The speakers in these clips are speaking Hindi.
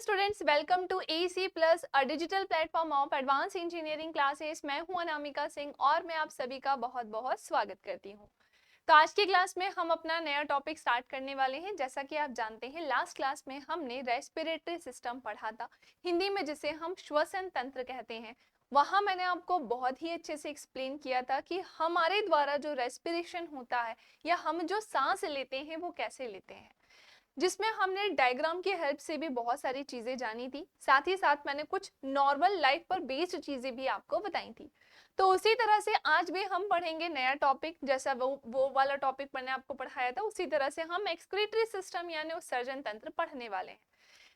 Students, welcome to AC plus a digital platform of advance engineering classes. मैं हूं अनामिका सिंह और मैं आप सभी का बहुत बहुत स्वागत करती हूं। तो आज की क्लास में हम अपना नया टॉपिक स्टार्ट करने वाले हैं। जैसा कि आप जानते हैं, लास्ट क्लास में हमने रेस्पिरेटरी सिस्टम पढ़ा था, हिंदी में जिसे हम श्वसन तंत्र कहते हैं। वहां मैंने आपको बहुत ही अच्छे से एक्सप्लेन किया था कि हमारे द्वारा जो रेस्पिरेशन होता है या हम जो सांस लेते हैं वो कैसे लेते हैं, जिसमें हमने डायग्राम की हेल्प से भी बहुत सारी चीजें जानी थी। साथ ही साथ मैंने कुछ नॉर्मल लाइफ पर बेस्ड चीजें भी आपको बताई थी। तो उसी तरह से आज भी हम पढ़ेंगे नया टॉपिक, जैसा वो वाला टॉपिक मैंने आपको पढ़ाया था उसी तरह से हम एक्सक्रीटरी सिस्टम यानी उत्सर्जन तंत्र पढ़ने वाले हैं।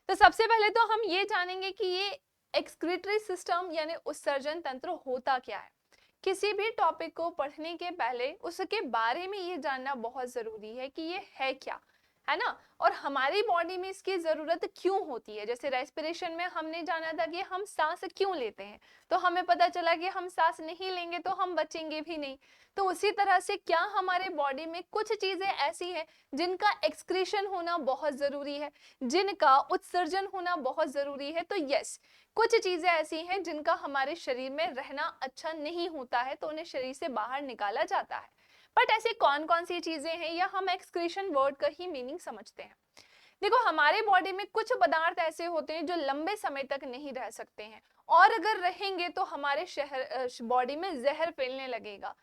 तो सबसे पहले तो हम ये जानेंगे कि ये एक्सक्रीटरी सिस्टम यानी उत्सर्जन तंत्र होता क्या है। किसी भी टॉपिक को पढ़ने के पहले उसके बारे में ये जानना बहुत जरूरी है कि ये है क्या, है ना। और हमारी बॉडी में इसकी जरूरत क्यों होती है। जैसे रेस्पिरेशन में हमने जाना था कि हम सांस क्यों लेते हैं, तो हमें पता चला कि हम सांस नहीं लेंगे तो हम बचेंगे भी नहीं। तो उसी तरह से क्या हमारे बॉडी में कुछ चीजें ऐसी हैं जिनका एक्सक्रीशन होना बहुत जरूरी है, जिनका उत्सर्जन होना बहुत जरूरी है। तो यस, कुछ चीजें ऐसी हैं जिनका हमारे शरीर में रहना अच्छा नहीं होता है, तो उन्हें शरीर से बाहर निकाला जाता है। बट ऐसी कौन कौन सी चीजें हैं, या हम एक्सक्रीशन वर्ड का ही मीनिंग समझते हैं। देखो, हमारे बॉडी में कुछ पदार्थ ऐसे होते हैं जो लंबे समय तक नहीं रह सकते हैं, और अगर रहेंगे तो हमारे बॉडी में जहर फैलने लगेगा।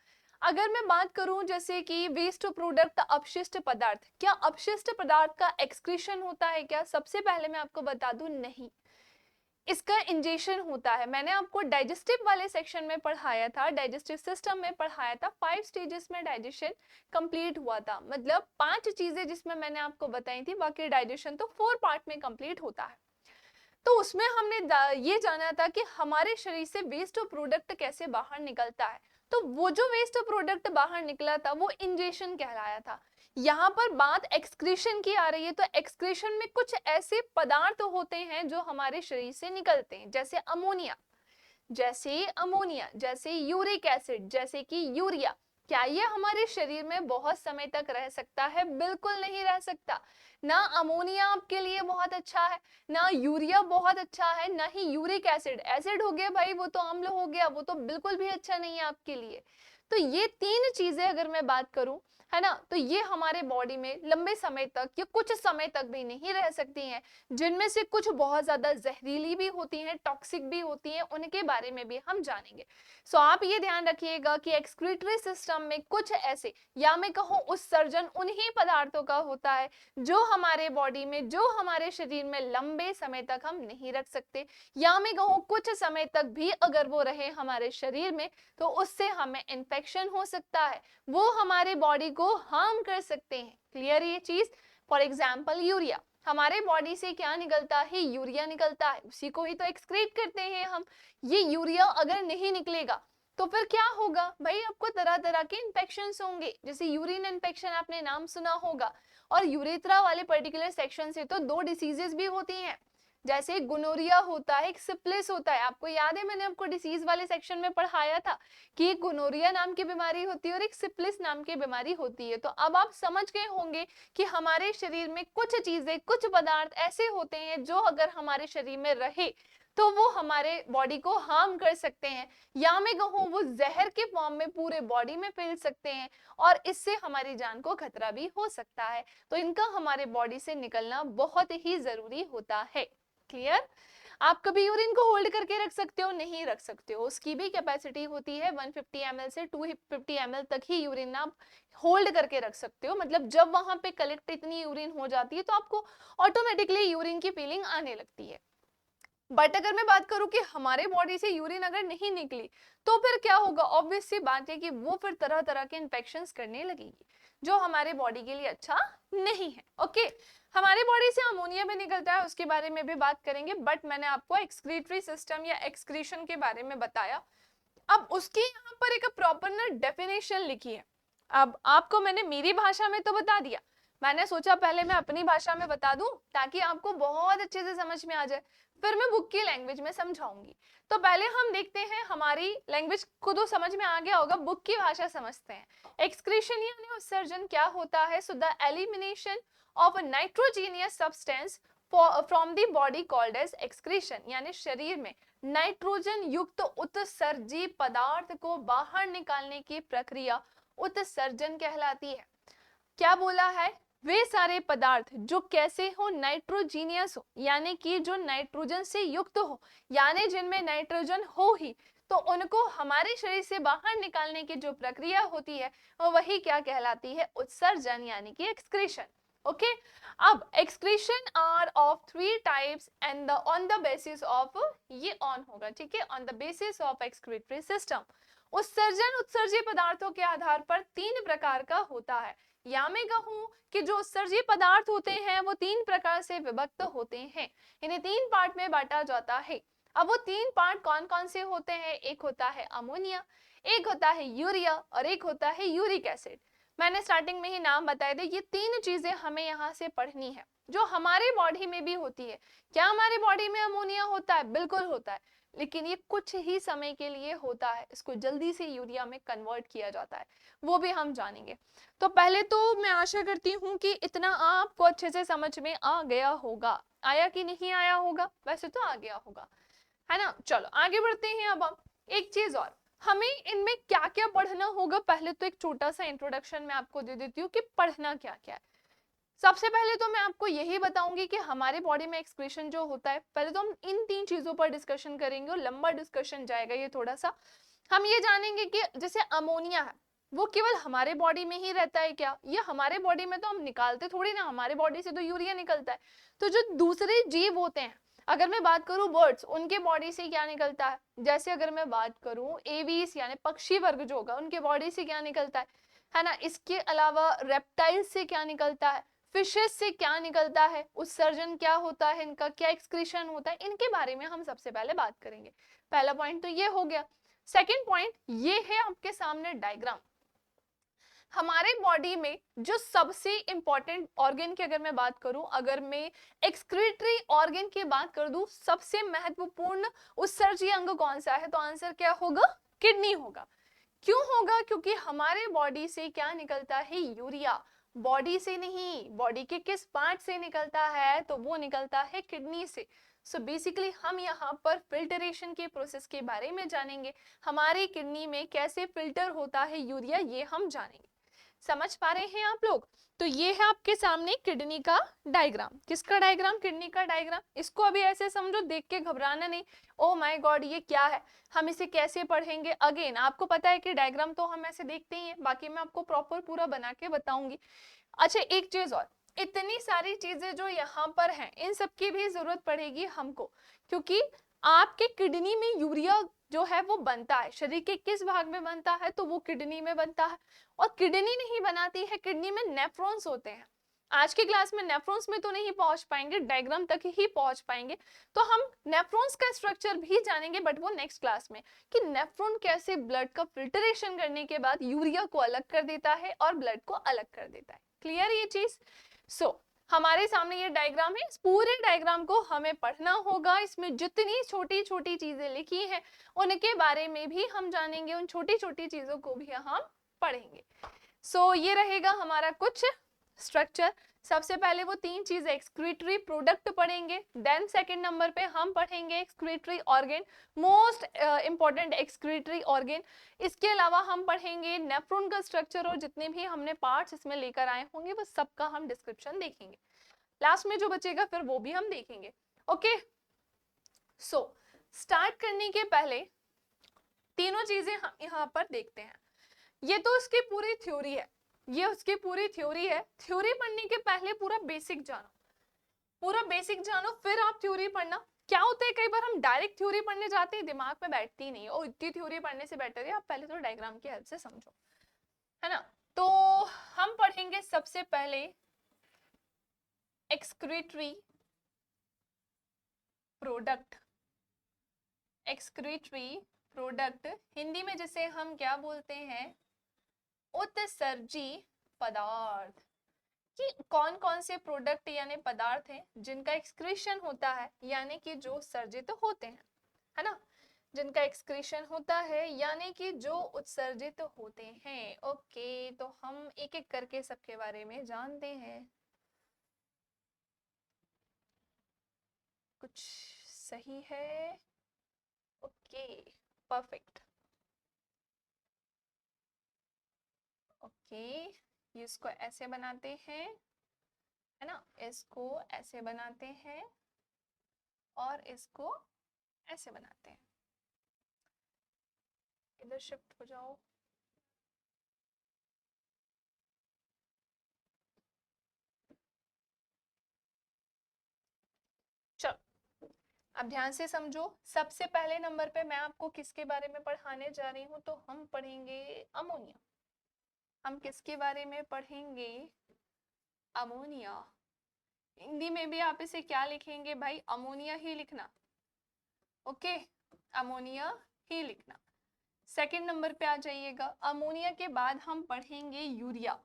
अगर मैं बात करूं जैसे कि वेस्ट प्रोडक्ट, अपशिष्ट पदार्थ, क्या अपशिष्ट पदार्थ का एक्सक्रीशन होता है क्या? सबसे पहले मैं आपको बता दूं, नहीं, इसका इंजेक्शन होता है। मैंने आपको डाइजेस्टिव वाले सेक्शन में पढ़ाया था, डाइजेस्टिव सिस्टम में पढ़ाया था, 5 स्टेजेस में डाइजेशन कंप्लीट हुआ था। मतलब 5 चीजें जिसमें मैंने आपको बताई थी, बाकी डाइजेशन तो 4 पार्ट में कंप्लीट होता है। तो उसमें हमने ये जाना था कि हमारे शरीर से वेस्ट प्रोडक्ट कैसे बाहर निकलता है। तो वो जो वेस्ट प्रोडक्ट बाहर निकला था वो इंजेक्शन कहलाया था। यहाँ पर बात एक्सक्रीशन की आ रही है, तो एक्सक्रीशन में कुछ ऐसे पदार्थ होते हैं जो हमारे शरीर से निकलते हैं, जैसे अमोनिया, जैसे यूरिक एसिड, जैसे कि यूरिया। क्या ये हमारे शरीर में बहुत समय तक रह सकता है? बिल्कुल नहीं रह सकता। ना अमोनिया आपके लिए बहुत अच्छा है, ना यूरिया बहुत अच्छा है, ना ही यूरिक एसिड। एसिड हो गया भाई, वो तो अम्ल हो गया, वो तो बिल्कुल भी अच्छा नहीं है आपके लिए। तो ये 3 चीजें अगर मैं बात करूं, है ना, तो ये हमारे बॉडी में लंबे समय तक या कुछ समय तक भी नहीं रह सकती हैं। जिनमें से कुछ बहुत ज्यादा जहरीली भी होती हैं, टॉक्सिक भी होती हैं, उनके बारे में भी हम जानेंगे। सो आप ये ध्यान रखिएगा कि एक्सक्रीटरी सिस्टम में कुछ ऐसे, या मैं कहूँ उत्सर्जन उन्हीं पदार्थों का होता है जो हमारे बॉडी में, जो हमारे शरीर में लंबे समय तक हम नहीं रख सकते, या मैं कहूँ कुछ समय तक भी अगर वो रहे हमारे शरीर में तो उससे हमें इन्फेक्शन हो सकता है, वो हमारे बॉडी को हार्म कर सकते हैं। क्लियर ये चीज? फॉर एग्जाम्पल यूरिया, हमारे बॉडी से क्या निकलता है? यूरिया निकलता है, उसी को ही तो एक्सक्रीट करते हैं हम। ये यूरिया अगर नहीं निकलेगा तो फिर क्या होगा भाई? आपको तरह तरह के इन्फेक्शंस होंगे, जैसे यूरिन इन्फेक्शन आपने नाम सुना होगा। और यूरेथ्रा वाले पर्टिकुलर सेक्शन से तो 2 डिसीजेस भी होती हैं, जैसे गोनोरिया होता है, एक सिप्लिस होता है। आपको याद है, मैंने आपको डिसीज वाले सेक्शन में पढ़ाया था कि एक गोनोरिया नाम की बीमारी होती है और एक सिप्लिस नाम की बीमारी होती है। तो अब आप समझ गए होंगे कि हमारे शरीर में कुछ चीजें, कुछ पदार्थ ऐसे होते हैं जो अगर हमारे शरीर में रहे तो वो हमारे बॉडी को हार्म कर सकते हैं, या मैं कहूँ वो जहर के फॉर्म में पूरे बॉडी में फैल सकते हैं, और इससे हमारी जान को खतरा भी हो सकता है। तो इनका हमारे बॉडी से निकलना बहुत ही जरूरी होता है। क्लियर? आप कभी यूरिन को होल्ड करके रख सकते हो? नहीं रख सकते हो। उसकी भी कैपेसिटी होती है 150 ml से 250 ml तक ही यूरिन आप होल्ड करके रख सकते हो। मतलब जब वहां पे कलेक्ट इतनी यूरिन हो जाती है तो आपको ऑटोमेटिकली यूरिन की फीलिंग आने लगती है। बट अगर मैं बात करूं कि हमारे बॉडी से यूरिन अगर नहीं निकली तो फिर क्या होगा? ऑब्वियस सी बात है कि वो फिर तरह तरह के इन्फेक्शंस करने लगेगी, जो हमारे बॉडी के लिए अच्छा नहीं है। ओके, हमारे बॉडी से अमोनिया भी निकलता है, उसके बारे में भी बात करेंगे। बट मैंने आपको एक्सक्रीटरी सिस्टम या एक्सक्रीशन के बारे में बताया। अब उसकी यहाँ पर एक प्रॉपर ना डेफिनेशन लिखी है। अब आपको मैंने मेरी भाषा में तो बता दिया, मैंने सोचा पहले मैं अपनी भाषा में बता दूं ताकि आपको बहुत अच्छे से समझ में आ जाए, फिर मैं बुक की लैंग्वेज में समझाऊंगी। तो पहले हम देखते हैं, हमारी लैंग्वेज को तो समझ में आ गया होगा, बुक की भाषा समझते हैं। एक्सक्रीशन यानी उत्सर्जन क्या होता है? So the elimination of a nitrogenous substance from the body called as excretion, यानी शरीर में नाइट्रोजन युक्त उत्सर्जी पदार्थ को बाहर निकालने की प्रक्रिया उत्सर्जन कहलाती है। क्या बोला है? वे सारे पदार्थ जो कैसे हो, नाइट्रोजीनियस हो, यानी कि जो नाइट्रोजन से युक्त हो, यानी जिनमें नाइट्रोजन हो ही, तो उनको हमारे शरीर से बाहर निकालने की जो प्रक्रिया होती है वो वही क्या कहलाती है? उत्सर्जन, यानी कि एक्सक्रीशन। ओके, अब excretion are of 3 types and on the basis of, ये ऑन होगा, ठीक है, on the basis of excretory system. उत्सर्जन उत्सर्जी पदार्थों के आधार पर 3 प्रकार का होता है, या मैं कहूं कि जो उत्सर्जी पदार्थ होते हैं वो 3 प्रकार से विभक्त होते हैं, इन्हें 3 पार्ट में बांटा जाता है। अब वो 3 पार्ट कौन कौन से होते हैं? एक होता है अमोनिया, एक होता है यूरिया और एक होता है यूरिक एसिड। मैंने स्टार्टिंग में ही नाम बताए थे, ये 3 चीजें हमें यहाँ से पढ़नी है जो हमारे बॉडी में भी होती है। क्या हमारे बॉडी में अमोनिया होता है? बिल्कुल होता है, लेकिन ये कुछ ही समय के लिए होता है, इसको जल्दी से यूरिया में कन्वर्ट किया जाता है, वो भी हम जानेंगे। तो पहले तो मैं आशा करती हूँ कि इतना आपको अच्छे से समझ में आ गया होगा। आया कि नहीं आया होगा? वैसे तो आ गया होगा, है ना। चलो आगे बढ़ते हैं। अब हम एक चीज और, हमें इनमें क्या क्या पढ़ना होगा, पहले तो एक छोटा सा इंट्रोडक्शन मैं आपको दे देती हूँ कि पढ़ना क्या क्या है। सबसे पहले तो मैं आपको यही बताऊंगी कि हमारे बॉडी में एक्सक्रीशन जो होता है, पहले तो हम इन 3 चीजों पर डिस्कशन करेंगे और लंबा डिस्कशन जाएगा ये थोड़ा सा। हम ये जानेंगे कि जैसे अमोनिया है वो केवल हमारे बॉडी में ही रहता है क्या? ये हमारे बॉडी में तो हम निकालते थोड़ी ना, हमारे बॉडी से तो यूरिया निकलता है। तो जो दूसरे जीव होते हैं, अगर मैं बात करूं बर्ड्स, उनके बॉडी से क्या निकलता है? जैसे अगर मैं बात करूं एवीज यानी पक्षी वर्ग जो होगा, उनके बॉडी से क्या निकलता है ना। इसके अलावा रेप्टाइल्स से क्या निकलता है, फिशेस से क्या निकलता है, उत्सर्जन क्या होता है इनका, क्या एक्सक्रीशन होता है, इनके बारे में हम सबसे पहले बात करेंगे। पहला पॉइंट तो ये हो गया। सेकंड पॉइंट ये है आपके सामने डायग्राम। हमारे बॉडी में जो सबसे इंपॉर्टेंट ऑर्गन की अगर मैं बात करूं, अगर मैं एक्सक्रीटरी ऑर्गन की बात कर दूं, सबसे महत्वपूर्ण उत्सर्जी अंग कौन सा है, तो आंसर क्या होगा? किडनी होगा। क्यों होगा? क्योंकि हमारे बॉडी से क्या निकलता है? यूरिया। बॉडी से नहीं, बॉडी के किस पार्ट से निकलता है? तो वो निकलता है किडनी से। सो बेसिकली हम यहाँ पर फिल्टरेशन के प्रोसेस के बारे में जानेंगे, हमारी किडनी में कैसे फिल्टर होता है यूरिया, ये हम जानेंगे। समझ पा रहे हैं आप लोग? तो ये है आपके सामने किडनी का डायग्राम। किसका डायग्राम? किडनी का डायग्राम। इसको अभी ऐसे समझो, देख के घबराना नहीं, ओ माय गॉड ये क्या है, हम इसे कैसे पढ़ेंगे। अगेन आपको पता है कि डायग्राम तो हम ऐसे देखते ही हैं, बाकी मैं आपको प्रॉपर पूरा बना के बताऊंगी। अच्छा एक चीज और, इतनी सारी चीजें जो यहाँ पर हैं, इन सबकी भी जरूरत पड़ेगी हमको, क्योंकि आपके किडनी में यूरिया जो है वो बनता है, शरीर के किस भाग में बनता है? तो वो किडनी में बनता है। और किडनी नहीं बनाती है, किडनी में नेफ्रॉन्स होते हैं। आज की क्लास में नेफ्रॉन्स में तो नहीं पहुंच पाएंगे, डायग्राम तक ही पहुंच पाएंगे। तो हम नेफ्रॉन्स का स्ट्रक्चर भी जानेंगे, बट वो नेक्स्ट क्लास में, कि नेफ्रॉन कैसे ब्लड का फिल्टरेशन करने के बाद यूरिया को अलग कर देता है और ब्लड को अलग कर देता है। क्लियर ये चीज? सो हमारे सामने ये डायग्राम है, इस पूरे डायग्राम को हमें पढ़ना होगा। इसमें जितनी छोटी छोटी चीजें लिखी हैं उनके बारे में भी हम जानेंगे, उन छोटी छोटी चीजों को भी हम पढ़ेंगे। सो ये रहेगा हमारा कुछ स्ट्रक्चर। सबसे पहले वो 3 चीज एक्सक्रीटरी प्रोडक्ट पढ़ेंगे, देन सेकंड नंबर पे हम पढ़ेंगे excretory organ, most important excretory organ. इसके अलावा हम पढ़ेंगे नेफ्रॉन का स्ट्रक्चर, और जितने भी हमने पार्ट्स इसमें लेकर आए होंगे वो सबका हम डिस्क्रिप्शन देखेंगे। लास्ट में जो बचेगा फिर वो भी हम देखेंगे। ओके, सो स्टार्ट करने के पहले तीनों चीजें हम यहाँ पर देखते हैं। ये तो उसकी पूरी थ्योरी है, ये उसकी पूरी थ्योरी है। थ्योरी पढ़ने के पहले पूरा बेसिक जानो, पूरा बेसिक जानो, फिर आप थ्योरी पढ़ना। क्या होता है कई बार हम डायरेक्ट थ्योरी पढ़ने जाते हैं, दिमाग में बैठती नहीं, और इतनी थ्योरी पढ़ने से बेटर है आप पहले तो डायग्राम की हेल्प से समझो, है ना। तो हम पढ़ेंगे सबसे पहले excretory product. Excretory product Hindi में जिसे हम क्या बोलते हैं? उत्सर्जी पदार्थ। कि कौन कौन से प्रोडक्ट यानी पदार्थ हैं जिनका एक्सक्रीशन होता है, यानी कि जो उत्सर्जित होते हैं, है ना, जिनका एक्सक्रीशन होता है यानी कि जो उत्सर्जित होते हैं। ओके, तो हम एक एक करके सबके बारे में जानते हैं। कुछ सही है? Okay, perfect. ओके, ये इसको ऐसे बनाते हैं, है ना, इसको ऐसे बनाते हैं और इसको ऐसे बनाते हैं। इधर शिफ्ट हो जाओ। चलो अब ध्यान से समझो। सबसे पहले नंबर पे मैं आपको किसके बारे में पढ़ाने जा रही हूँ, तो हम पढ़ेंगे अमोनिया। हम किसके बारे में पढ़ेंगे? अमोनिया। हिंदी में भी आप इसे क्या लिखेंगे भाई? अमोनिया ही लिखना। ओके, अमोनिया ही लिखना। सेकंड नंबर पे आ जाइएगा। अमोनिया के बाद हम पढ़ेंगे यूरिया,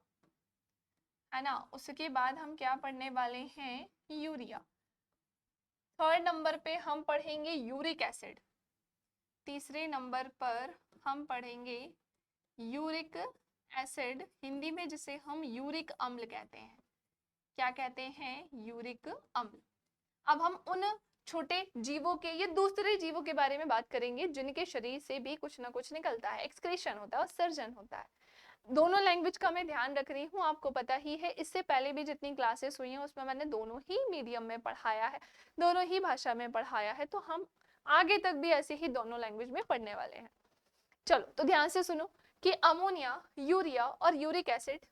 है ना। उसके बाद हम क्या पढ़ने वाले हैं? यूरिया। थर्ड नंबर पे हम पढ़ेंगे यूरिक एसिड। तीसरे नंबर पर हम पढ़ेंगे यूरिक एसिड, हिंदी में जिसे हम यूरिक अम्ल कहते हैं। क्या कहते हैं? यूरिक अम्ल। अब हम उन छोटे जीवों के, ये दूसरे जीवों के बारे में बात करेंगे जिनके शरीर से भी कुछ ना कुछ निकलता है, एक्सक्रीशन होता है, उत्सर्जन होता है। दोनों लैंग्वेज का मैं ध्यान रख रही हूँ, आपको पता ही है। इससे पहले भी जितनी क्लासेस हुई हैं उसमें मैंने दोनों ही मीडियम में पढ़ाया है, दोनों ही भाषा में पढ़ाया है, तो हम आगे तक भी ऐसे ही दोनों लैंग्वेज में पढ़ने वाले हैं। चलो तो ध्यान से सुनो कि अमोनिया, यूरिया और यूरिक एसिड,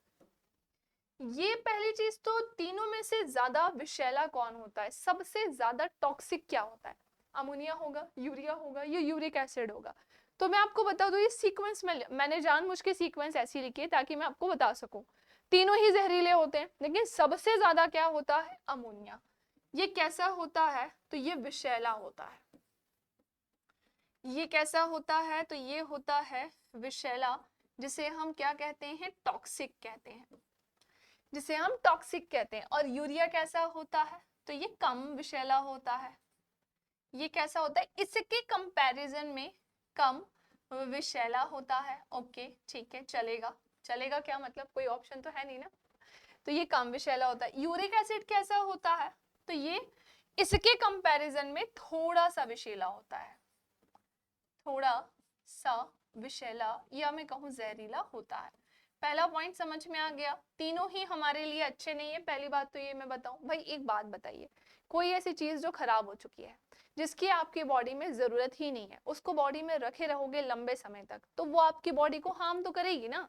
ये पहली चीज तो तीनों में से ज्यादा विषैला कौन होता है, सबसे ज्यादा टॉक्सिक क्या होता है? अमोनिया होगा, यूरिया होगा, ये यूरिक एसिड होगा। तो मैं आपको बता दूं, ये सीक्वेंस में मैंने जानबूझ के सीक्वेंस ऐसी लिखी है ताकि मैं आपको बता सकूं। तीनों ही जहरीले होते हैं, लेकिन सबसे ज्यादा क्या होता है? अमोनिया। ये कैसा होता है? तो ये विषैला होता है। ये कैसा होता है? तो ये होता है विषैला, जिसे हम क्या कहते हैं? टॉक्सिक कहते हैं, जिसे हम टॉक्सिक कहते हैं। और यूरिया कैसा होता है? तो ये कम विषैला होता है। ये कैसा होता है? इसके कंपैरिजन में कम विषैला होता है। ओके ठीक है, चलेगा। चलेगा क्या मतलब? कोई ऑप्शन तो है नहीं ना। तो ये कम विषैला होता है। यूरिक एसिड कैसा होता है? तो ये इसके कंपैरिजन में थोड़ा सा विषैला होता है, थोड़ा सा विषैला, या मैं कहूँ जहरीला होता है। पहला पॉइंट समझ में आ गया। तीनों ही हमारे लिए अच्छे नहीं है। पहली बात तो ये मैं बताऊं भाई, एक बात बताइए, कोई ऐसी चीज जो खराब हो चुकी है, जिसकी आपकी बॉडी में जरूरत ही नहीं है, उसको बॉडी में रखे रहोगे लंबे समय तक, तो वो आपकी बॉडी को हार्म तो करेगी ना।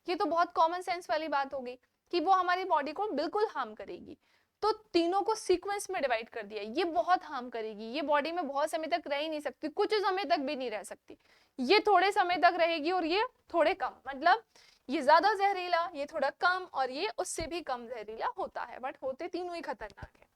ये तो बहुत कॉमन सेंस वाली बात होगी कि वो हमारी बॉडी को बिल्कुल हार्म करेगी। तो तीनों को सीक्वेंस में डिवाइड कर दिया, ये बहुत हार्म करेगी, ये बॉडी में बहुत समय तक रह ही नहीं सकती, कुछ समय तक भी नहीं रह सकती। ये थोड़े समय तक रहेगी और ये थोड़े कम, मतलब ये ज्यादा जहरीला, ये थोड़ा कम, और ये उससे भी कम जहरीला होता है, बट होते तीनों ही खतरनाक है।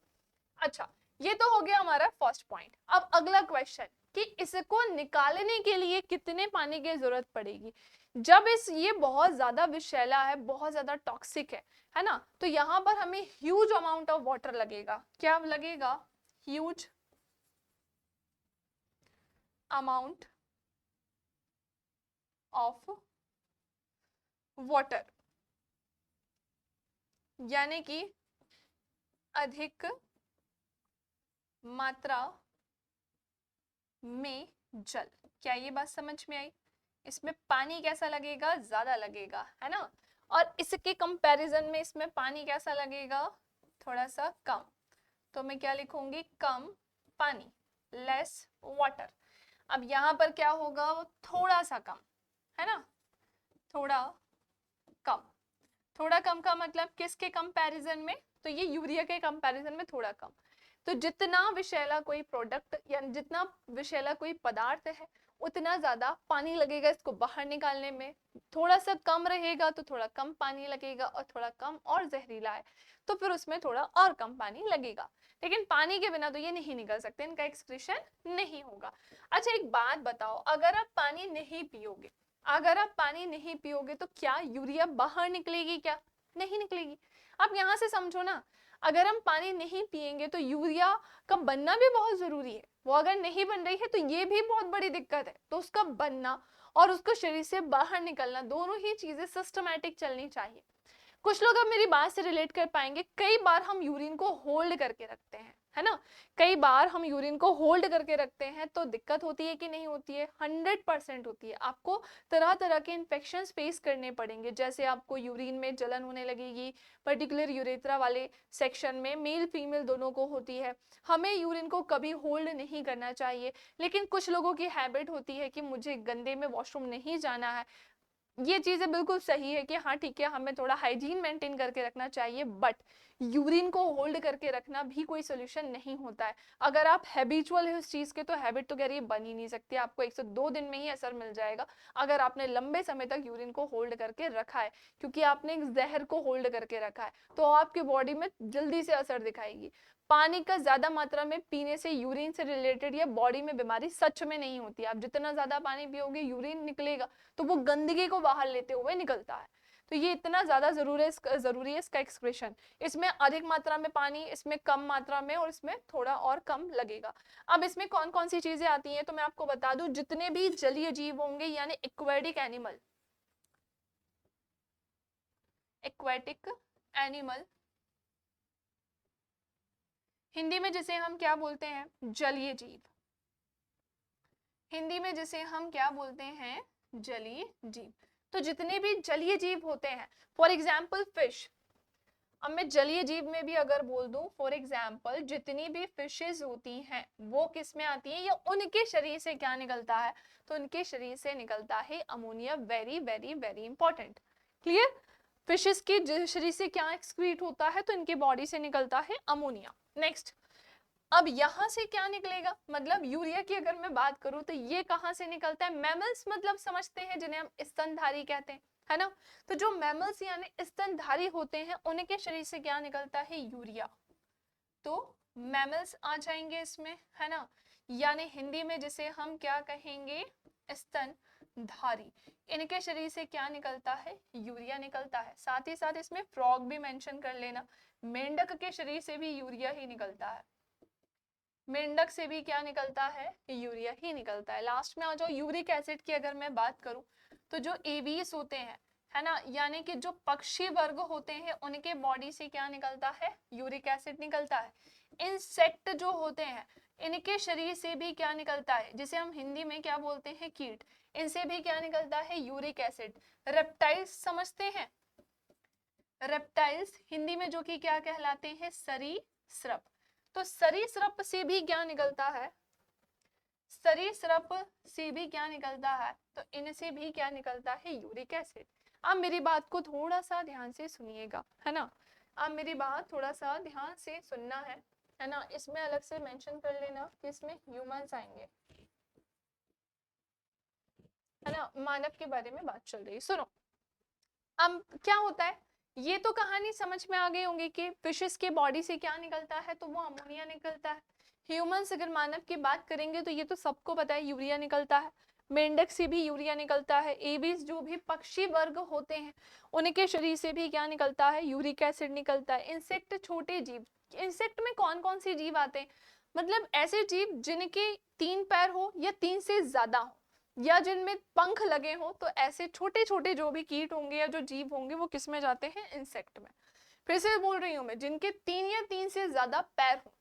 अच्छा, ये तो हो गया हमारा फर्स्ट पॉइंट। अब अगला क्वेश्चन कि इसको निकालने के लिए कितने पानी की जरूरत पड़ेगी? जब ये बहुत ज्यादा विषैला है, बहुत ज्यादा टॉक्सिक है ना, तो यहाँ पर हमें ह्यूज अमाउंट ऑफ वाटर लगेगा। क्या लगेगा? ह्यूज अमाउंट ऑफ वाटर, यानी कि अधिक मात्रा में जल। क्या ये बात समझ में आई? इसमें पानी कैसा लगेगा? ज्यादा लगेगा, है ना। और इसके कंपैरिजन में इसमें पानी कैसा लगेगा? थोड़ा सा कम। तो मैं क्या लिखूंगी? कम पानी, लेस वाटर। अब यहाँ पर क्या होगा? वो थोड़ा सा कम, है ना, थोड़ा कम। थोड़ा कम का मतलब किसके कंपैरिजन में? तो ये यूरिया के कंपैरिजन में थोड़ा कम। तो जितना विषैला कोई प्रोडक्ट या जितना विषैला कोई पदार्थ है, उतना ज्यादा पानी लगेगा इसको बाहर निकालने में। थोड़ा सा कम रहेगा तो थोड़ा कम पानी लगेगा, और थोड़ा कम और जहरीला है तो फिर उसमें थोड़ा और कम पानी लगेगा। लेकिन पानी के बिना तो ये नहीं निकल सकते, इनका एक्सक्रीशन नहीं होगा। अच्छा एक बात बताओ, अगर आप पानी नहीं पियोगे, अगर आप पानी नहीं पियोगे तो क्या यूरिया बाहर निकलेगी? क्या नहीं निकलेगी? आप यहाँ से समझो ना, अगर हम पानी नहीं पिएंगे तो यूरिया का बनना भी बहुत जरूरी है। वो अगर नहीं बन रही है तो ये भी बहुत बड़ी दिक्कत है। तो उसका बनना और उसको शरीर से बाहर निकलना, दोनों ही चीजें सिस्टमैटिक चलनी चाहिए। कुछ लोग अब मेरी बात से रिलेट कर पाएंगे, कई बार हम यूरिन को होल्ड करके रखते हैं, है ना। कई बार हम यूरिन को होल्ड करके रखते हैं तो दिक्कत होती है कि नहीं होती है, 100% होती है। आपको तरह तरह के इन्फेक्शंस फेस करने पड़ेंगे, जैसे आपको यूरिन में जलन होने लगेगी, पर्टिकुलर यूरेथ्रा वाले सेक्शन में, मेल फीमेल दोनों को होती है। हमें यूरिन को कभी होल्ड नहीं करना चाहिए, लेकिन कुछ लोगों की हैबिट होती है कि मुझे गंदे में वॉशरूम नहीं जाना है। ये चीजें बिल्कुल सही है कि हाँ ठीक है, हमें थोड़ा हाइजीन मेंटेन करके रखना चाहिए, बट यूरिन को होल्ड करके रखना भी कोई सोल्यूशन नहीं होता है। अगर आप हैबिचुअल है उस चीज के, तो हैबिट तो कह रही बन ही नहीं सकती, आपको 102 दिन में ही असर मिल जाएगा अगर आपने लंबे समय तक यूरिन को होल्ड करके रखा है, क्योंकि आपने एक जहर को होल्ड करके रखा है, तो आपकी बॉडी में जल्दी से असर दिखाएगी। पानी का ज्यादा मात्रा में पीने से यूरिन से रिलेटेड या बॉडी में बीमारी सच में नहीं होती। आप जितना ज्यादा पानी पियोगे यूरिन निकलेगा, तो वो गंदगी को बाहर लेते हुए निकलता है। तो ये इतना ज्यादा जरूरी है इसका एक्सक्रीशन। इसमें अधिक मात्रा में पानी, इसमें कम मात्रा में, और इसमें थोड़ा और कम लगेगा। अब इसमें कौन कौन सी चीजें आती हैं तो मैं आपको बता दूं, जितने भी जलीय जीव होंगे यानी aquatic animal, aquatic animal Hindi में जिसे हम क्या बोलते हैं, जलीय जीव, हिंदी में जिसे हम क्या बोलते हैं, जलीय जीव। तो जितने भी जलीय जीव होते हैं, फॉर एग्जाम्पल फिश, अब मैं जलीय जीव में भी अगर बोल दूं, फॉर एग्जाम्पल जितनी भी फिशेज होती हैं वो किस में आती हैं, या उनके शरीर से क्या निकलता है, तो उनके शरीर से निकलता है ammonia. Very very very important, clear. Fishes के शरीर से क्या एक्सक्रीट होता है, तो इनके बॉडी से निकलता है अमोनिया। नेक्स्ट, अब यहां से क्या निकलेगा, मतलब यूरिया की अगर मैं बात करूं तो ये कहां से निकलता है, मैमल्स मतलब समझते हैं जिन्हें हम स्तनधारी कहते हैं, है ना। तो जो मैमल्स यानी स्तनधारी होते हैं उनके शरीर से क्या निकलता है, यूरिया। तो मैमल्स आ जाएंगे इसमें, है ना, यानी हिंदी में जिसे हम क्या कहेंगे, स्तनधारी, इनके शरीर से क्या निकलता है, यूरिया निकलता है। साथ ही साथ इसमें फ्रॉग भी मेंशन कर लेना, मेंढक के शरीर से भी यूरिया ही निकलता है, मेंढक से भी क्या निकलता है, यूरिया ही निकलता है। लास्ट में आ जाओ, यूरिक एसिड की अगर मैं बात करूं, तो जो एवीज होते हैं, है ना, यानी कि जो पक्षी वर्ग होते हैं उनके बॉडी से क्या निकलता है, यूरिक एसिड निकलता है। इंसेक्ट जो होते हैं इनके शरीर से भी क्या निकलता है, जिसे हम हिंदी में क्या बोलते हैं, कीट, इनसे भी क्या निकलता है, यूरिक एसिड। रेप्टाइल्स समझते हैं, रेप्टाइल्स हिंदी में जो कि क्या कहलाते हैं, सरीसृप। तो सरीसृप से भी क्या निकलता है, सरीसृप से भी क्या निकलता है, तो इनसे भी क्या निकलता है, यूरिक एसिड। आप मेरी बात को थोड़ा सा ध्यान से सुनिएगा, है ना, आप मेरी बात थोड़ा सा ध्यान से सुनना है ना। इसमें अलग से मेंशन कर लेना कि इसमें ह्यूमंस आएंगे, है ना, मानव के बारे में बात चल रही। सुनो, अब क्या होता है, ये तो कहानी समझ में आ गई होंगी कि फिशेस के बॉडी से क्या निकलता है, तो वो अमोनिया निकलता है। ह्यूमंस अगर मानव की बात करेंगे तो ये तो सबको पता है, यूरिया निकलता है। मेंढक से भी यूरिया निकलता है। एवीज जो भी पक्षी वर्ग होते हैं उनके शरीर से भी क्या निकलता है, यूरिक एसिड निकलता है। इंसेक्ट छोटे जीव, इंसेक्ट में कौन कौन सी जीव आते हैं, मतलब ऐसे जीव जिनके 3 पैर हो या 3 से ज्यादा हो, या जिनमें पंख लगे हों, तो ऐसे छोटे छोटे जो भी कीट होंगे या जो जीव होंगे वो किस में जाते हैं, इंसेक्ट में। फिर से बोल रही हूं मैं, जिनके 3 या 3 से ज्यादा पैर हो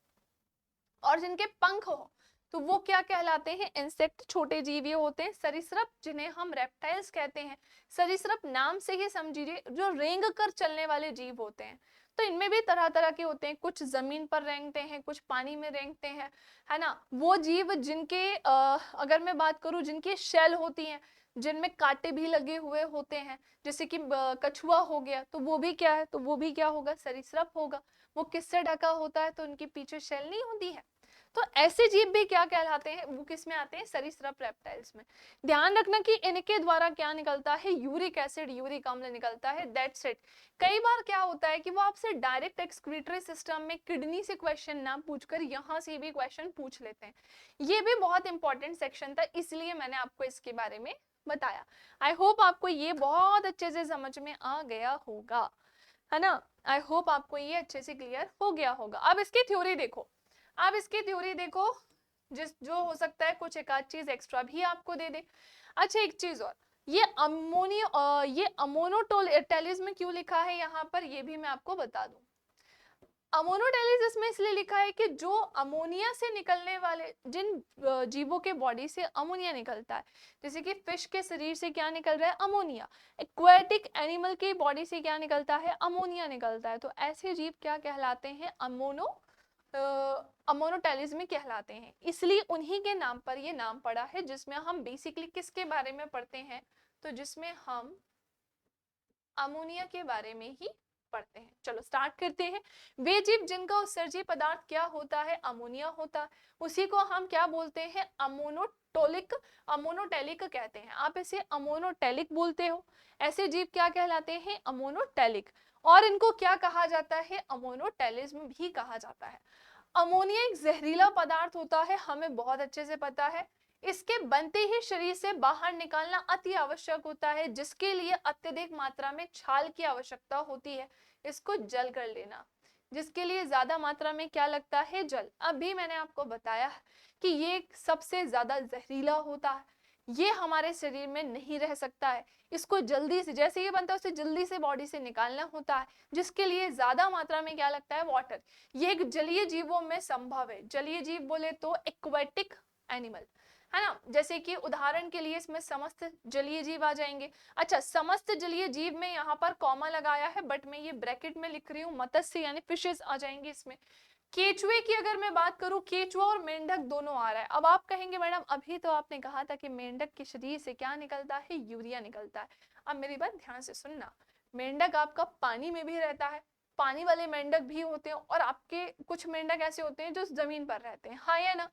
और जिनके पंख हो, तो वो क्या कहलाते हैं, इंसेक्ट, छोटे जीव ये होते हैं। सरीसृप जिन्हें हम रेप्टाइल्स कहते हैं, सरीसृप नाम से ही समझिए जो रेंग कर चलने वाले जीव होते हैं। तो इनमें भी तरह तरह के होते हैं, कुछ जमीन पर रेंगते हैं, कुछ पानी में रेंगते हैं, है ना। वो जीव जिनके अगर मैं बात करूं, जिनकी शेल होती हैं, जिनमें कांटे भी लगे हुए होते हैं, जैसे कि कछुआ हो गया, तो वो भी क्या है, तो वो भी क्या होगा, सरीसृप होगा। वो किससे ढका होता है, तो उनके पीछे शेल नहीं होती है। तो ऐसे जीव भी क्या कहलाते हैं, वो किस में आते हैं, सरीसृप रेप्टाइल्स में। ध्यान रखना कि इनके द्वारा क्या निकलता है, यूरिक एसिड, यूरिक अम्ल निकलता है, दैट्स इट। कई बार क्या होता है कि वो आपसे डायरेक्ट एक्सक्रीटरी सिस्टम में किडनी से क्वेश्चन ना पूछकर यहाँ से भी क्वेश्चन पूछ लेते हैं। ये भी बहुत इंपॉर्टेंट सेक्शन था, इसलिए मैंने आपको इसके बारे में बताया। आई होप आपको ये बहुत अच्छे से समझ में आ गया होगा, है ना। आई होप आपको ये अच्छे से क्लियर हो गया होगा। अब इसकी थ्योरी देखो, अब इसकी थ्योरी देखो, जिस जो हो सकता है कुछ एक आध चीज एक्स्ट्रा भी आपको दे दे। अच्छा एक चीज और, ये ये अमोनोटोलिस में क्यों लिखा है यहाँ पर, ये भी मैं आपको बता दूं। अमोनोटेलिस इसमें इसलिए लिखा है कि जो अमोनिया से निकलने वाले, जिन जीवों के बॉडी से अमोनिया निकलता है, जैसे कि फिश के शरीर से क्या निकल रहा है, अमोनिया। एक्वेटिक एनिमल की बॉडी से क्या निकलता है, अमोनिया निकलता है। तो ऐसे जीव क्या कहलाते हैं, अमोनोटेलिस में कहलाते हैं। इसलिए उन्हीं के नाम पर ये नाम पड़ा है, जिसमें हम बेसिकली किसके बारे में पढ़ते हैं, तो जिसमें हम अमोनिया के बारे में ही पढ़ते हैं। चलो स्टार्ट करते हैं। वे जीव जिनका उत्सर्जी पदार्थ क्या होता है, अमोनिया होता है, उसी को हम क्या बोलते हैं, अमोनोटेलिक कहते हैं। आप इसे अमोनोटेलिक बोलते हो। ऐसे जीव क्या कहलाते हैं, अमोनोटेलिक। और इनको क्या कहा जाता है, अमोनोटेलिज्म भी कहा जाता है। अमोनिया एक जहरीला पदार्थ होता है, हमें बहुत अच्छे से पता है। इसके बनते ही शरीर से बाहर निकालना अति आवश्यक होता है, जिसके लिए अत्यधिक मात्रा में छाल की आवश्यकता होती है, इसको जल कर लेना, जिसके लिए ज्यादा मात्रा में क्या लगता है, जल। अभी मैंने आपको बताया कि ये सबसे ज्यादा जहरीला होता है, ये हमारे शरीर में नहीं रह सकता है, इसको जल्दी से, जैसे ये बनता है उसे जल्दी से बॉडी से निकालना होता है, जिसके लिए ज्यादा मात्रा में क्या लगता है, वाटर। ये एक जलीय जीवों में संभव है। जलीय जीव बोले तो एक्वेटिक एनिमल, है ना। जैसे कि उदाहरण के लिए इसमें समस्त जलीय जीव आ जाएंगे। अच्छा, समस्त जलीय जीव में यहाँ पर कॉमा लगाया है, बट मैं ये ब्रैकेट में लिख रही हूँ, मत्स्य यानी फिशेस आ जाएंगे इसमें। केचुए की अगर मैं बात करूं, केचुआ और मेंढक दोनों आ रहा है। अब आप कहेंगे मैडम अभी तो आपने कहा था कि मेंढक के शरीर से क्या निकलता है, यूरिया निकलता है। अब मेरी बात ध्यान से सुनना, मेंढक आपका पानी में भी रहता है, पानी वाले मेंढक भी होते हैं, और आपके कुछ मेंढक ऐसे होते हैं जो जमीन पर रहते हैं, हाँ या ना।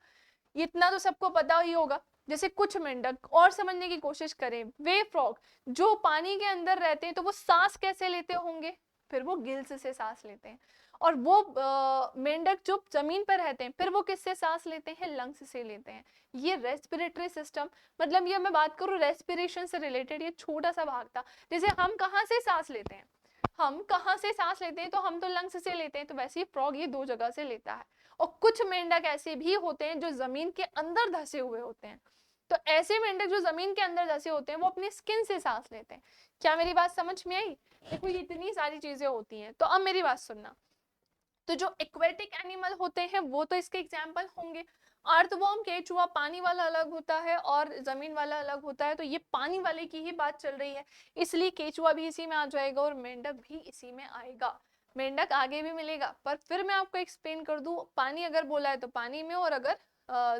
इतना तो सबको पता ही होगा। जैसे कुछ मेंढक, और समझने की कोशिश करें, वे फ्रॉग जो पानी के अंदर रहते हैं, तो वो सांस कैसे लेते होंगे, फिर वो गिल्स से सांस लेते हैं। और वो मेंढक जो जमीन पर रहते हैं, फिर वो किससे सांस लेते हैं, लंग्स से लेते हैं। ये रेस्पिरेटरी सिस्टम, मतलब ये मैं बात करूं रेस्पिरेशन से रिलेटेड, ये छोटा सा भाग था। जैसे हम कहाँ से सांस लेते हैं, हम कहाँ से सांस लेते हैं, तो हम तो लंग्स से लेते हैं, तो वैसे ही फ्रॉग ये दो जगह से लेता है। और कुछ मेंढक ऐसे भी होते हैं जो जमीन के अंदर धसे हुए होते हैं। तो ऐसे मेंढक जो जमीन के अंदर धसे होते हैं, वो अपनी स्किन से सांस लेते हैं। क्या मेरी बात समझ में आई? देखो ये इतनी सारी चीजें होती हैं। तो अब मेरी बात सुनना, तो जो एक्वेटिक एनिमल होते हैं वो तो इसके एग्जाम्पल होंगे। अर्थवर्म, केचुआ पानी वाला अलग होता है और जमीन वाला अलग होता है, तो ये पानी वाले की ही बात चल रही है, इसलिए केचुआ भी इसी में आ जाएगा और मेंढक भी इसी में आएगा। मेंढक आगे भी मिलेगा, पर फिर मैं आपको एक्सप्लेन कर दूं, पानी अगर बोला है तो पानी में, और अगर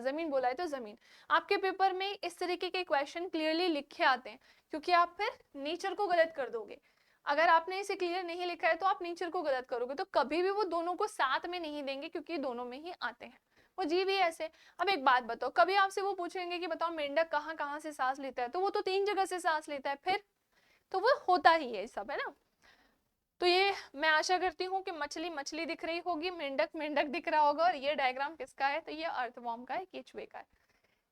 जमीन बोला है तो जमीन। आपके पेपर में इस तरीके के क्वेश्चन क्लियरली लिखे आते हैं, क्योंकि आप फिर नेचर को गलत कर दोगे। अगर आपने इसे क्लियर नहीं लिखा है तो आप नेचर को गलत करोगे, तो कभी भी वो दोनों को साथ में नहीं देंगे, क्योंकि दोनों में ही आते हैं, वो जीव ही ऐसे। अब एक बात बताओ, कभी आपसे वो पूछेंगे कि बताओ मेंढक कहाँ कहाँ से सांस लेता है, तो वो तो 3 जगह से सांस लेता है, फिर तो वो होता ही है सब, है ना। तो ये मैं आशा करती हूँ कि मछली मछली दिख रही होगी, मेंढक मेंढक दिख रहा होगा, और ये डायग्राम किसका है, तो ये अर्थवर्म का है, केचुए का है।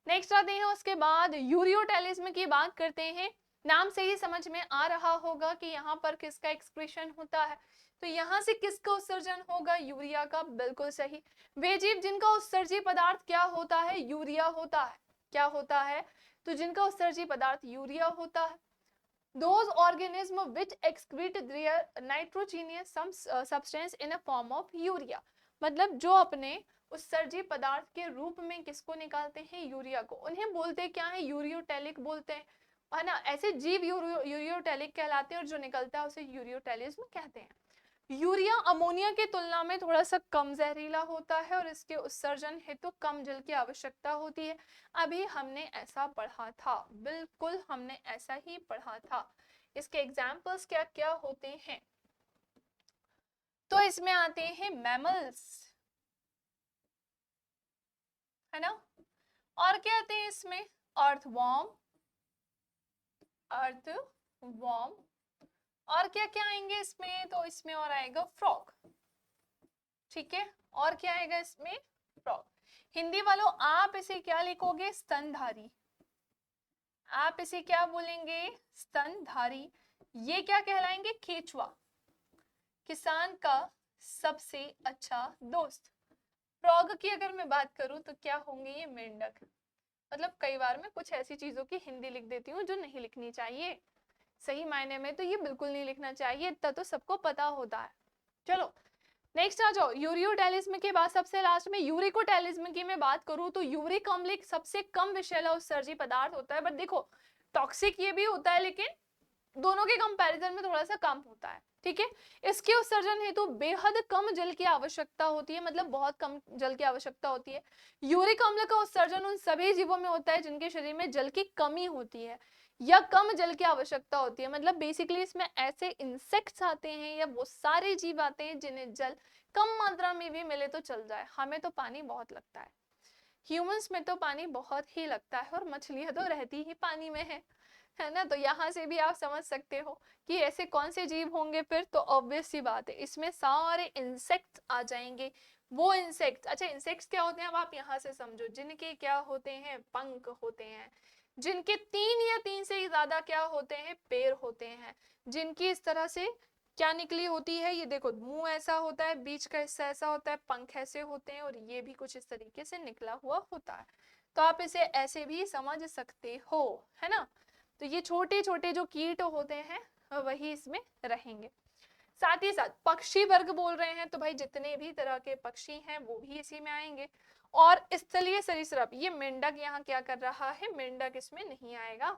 नेक्स्ट आते हैं, उसके बाद यूरियोटेलिज्म की बात करते हैं। नाम से ही समझ में आ रहा होगा कि यहाँ पर किसका एक्सक्रीशन होता है, तो यहाँ से किसका उत्सर्जन होगा, यूरिया का, बिल्कुल सही। वे जीव जिनका उत्सर्जी पदार्थ क्या होता है, यूरिया होता है। क्या होता है, तो जिनका उत्सर्जी पदार्थ यूरिया होता है। Those organisms which excrete their nitrogenous substance in a form of urea, मतलब जो अपने उत्सर्जी पदार्थ के रूप में किसको निकालते हैं, यूरिया को, उन्हें बोलते क्या है, यूरियोटेलिक बोलते हैं, है ना। ऐसे जीव यूरियोटेलिक कहलाते हैं, और जो निकलता है उसे यूरियोटेलिज्म कहते हैं। यूरिया अमोनिया की तुलना में थोड़ा सा कम जहरीला होता है, और इसके उत्सर्जन हेतु कम जल की आवश्यकता होती है। अभी हमने ऐसा पढ़ा था, बिल्कुल हमने ऐसा ही पढ़ा था। इसके एग्जाम्पल्स क्या क्या होते हैं, तो इसमें आते हैं मैमल्स, है ना। और क्या आते हैं इसमें, अर्थवर्म, अर्थवर्म, और क्या क्या आएंगे इसमें, तो इसमें और आएगा फ्रॉग, ठीक है। और क्या आएगा इसमें, फ्रॉग। हिंदी वालों आप इसे क्या लिखोगे, स्तनधारी, आप इसे क्या बोलेंगे, स्तनधारी। ये क्या कहलाएंगे, केचुआ, किसान का सबसे अच्छा दोस्त। फ्रॉग की अगर मैं बात करूं तो क्या होंगे, ये मेंढक। मतलब कई बार मैं कुछ ऐसी चीजों की हिंदी लिख देती हूँ जो नहीं लिखनी चाहिए, सही मायने में तो ये बिल्कुल नहीं लिखना चाहिए, इतना तो सबको पता होता है। चलो नेक्स्ट आ जाओ, यूरियोटेलिस्म के बाद सबसे लास्ट में यूरिकोटेलिस्म की मैं बात करूं तो यूरिक अम्ल एक सबसे कम विषैला उत्सर्जी पदार्थ होता है, बट देखो टॉक्सिक ये भी होता है लेकिन दोनों के कंपैरिजन में थोड़ा सा कम होता है, ठीक है। इसके उत्सर्जन हेतु बेहद कम जल की आवश्यकता होती है, मतलब बहुत कम जल की आवश्यकता होती है। यूरिक अम्ल का उत्सर्जन उन सभी जीवों में होता है जिनके शरीर में जल की कमी होती है या कम जल की आवश्यकता होती है, मतलब बेसिकली इसमें ऐसे इंसेक्ट्स आते हैं या वो सारे जीव आते हैं जिन्हें जल कम मात्रा में भी मिले तो चल जाए। हमें तो पानी बहुत लगता है, ह्यूमंस में तो पानी बहुत ही लगता है, और मछलियां तो रहती ही पानी में है ना। तो यहाँ से भी आप समझ सकते हो कि ऐसे कौन से जीव होंगे फिर, तो ऑब्वियस सी बात है इसमें सारे इंसेक्ट्स आ जाएंगे। वो इंसेक्ट्स, अच्छा इंसेक्ट्स क्या होते हैं अब आप यहाँ से समझो, जिनके क्या होते हैं, पंख होते हैं, जिनके 3 या 3 से ज्यादा क्या होते हैं, पैर होते हैं, जिनकी इस तरह से क्या निकली होती है, ये देखो मुंह ऐसा होता है, बीच का हिस्सा ऐसा होता है, पंख ऐसे होते हैं, और ये भी कुछ इस तरीके से निकला हुआ होता है। तो आप इसे ऐसे भी समझ सकते हो, है ना। तो ये छोटे छोटे जो कीट होते हैं वही इसमें रहेंगे। साथ ही साथ पक्षी वर्ग बोल रहे हैं तो भाई जितने भी तरह के पक्षी हैं वो भी इसी में आएंगे। और स्थलीय सरीसृप, ये मेंढक यहाँ क्या कर रहा है, मेंढक इसमें नहीं आएगा,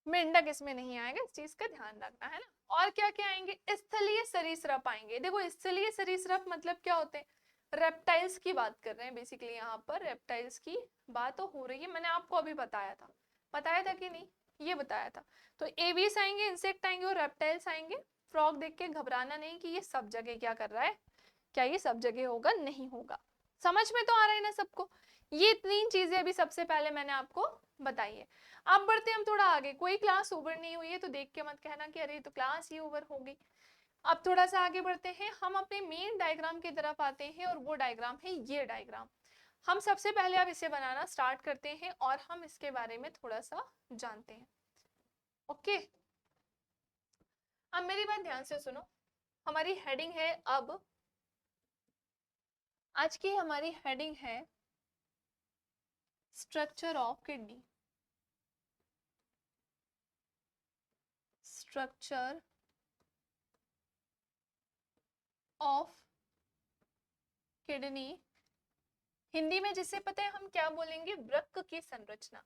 मेंढक इसमें नहीं आएगा, इस चीज का ध्यान रखना है ना। और क्या क्या आएंगे, स्थलीय सरीसृप आएंगे। देखो स्थलीय सरीसृप मतलब क्या होते हैं, रेप्टाइल्स की बात कर रहे हैं बेसिकली, यहाँ पर रेप्टाइल्स की बात तो हो रही है, मैंने आपको अभी बताया था कि नहीं, ये बताया था। तो एवियस आएंगे, इंसेक्ट आएंगे और रेप्टाइल्स आएंगे। फ्रॉग देख के घबराना नहीं कि ये सब जगह क्या कर रहा है, क्या ये सब जगह होगा, नहीं होगा। समझ में तो आ रहा है ना सबको। ये 3 चीजें अभी सबसे पहले मैंने आपको बताई है। अब बढ़ते हम थोड़ा आगे, कोई क्लास ओवर नहीं हुई है तो देख के मत कहना कि अरे तो क्लास ही ओवर हो गई। अब थोड़ा सा आगे बढ़ते हैं, हम अपने मेन डायग्राम की तरफ आते हैं, और वो डायग्राम है ये डायग्राम। हम सबसे पहले अब इसे बनाना स्टार्ट करते हैं और हम इसके बारे में थोड़ा सा जानते हैं। ओके, अब मेरी बात ध्यान से सुनो। हमारी हेडिंग है, अब आज की हमारी हेडिंग है structure of kidney. Structure of kidney, Hindi में जिसे पता है हम क्या बोलेंगे, वृक्क की संरचना।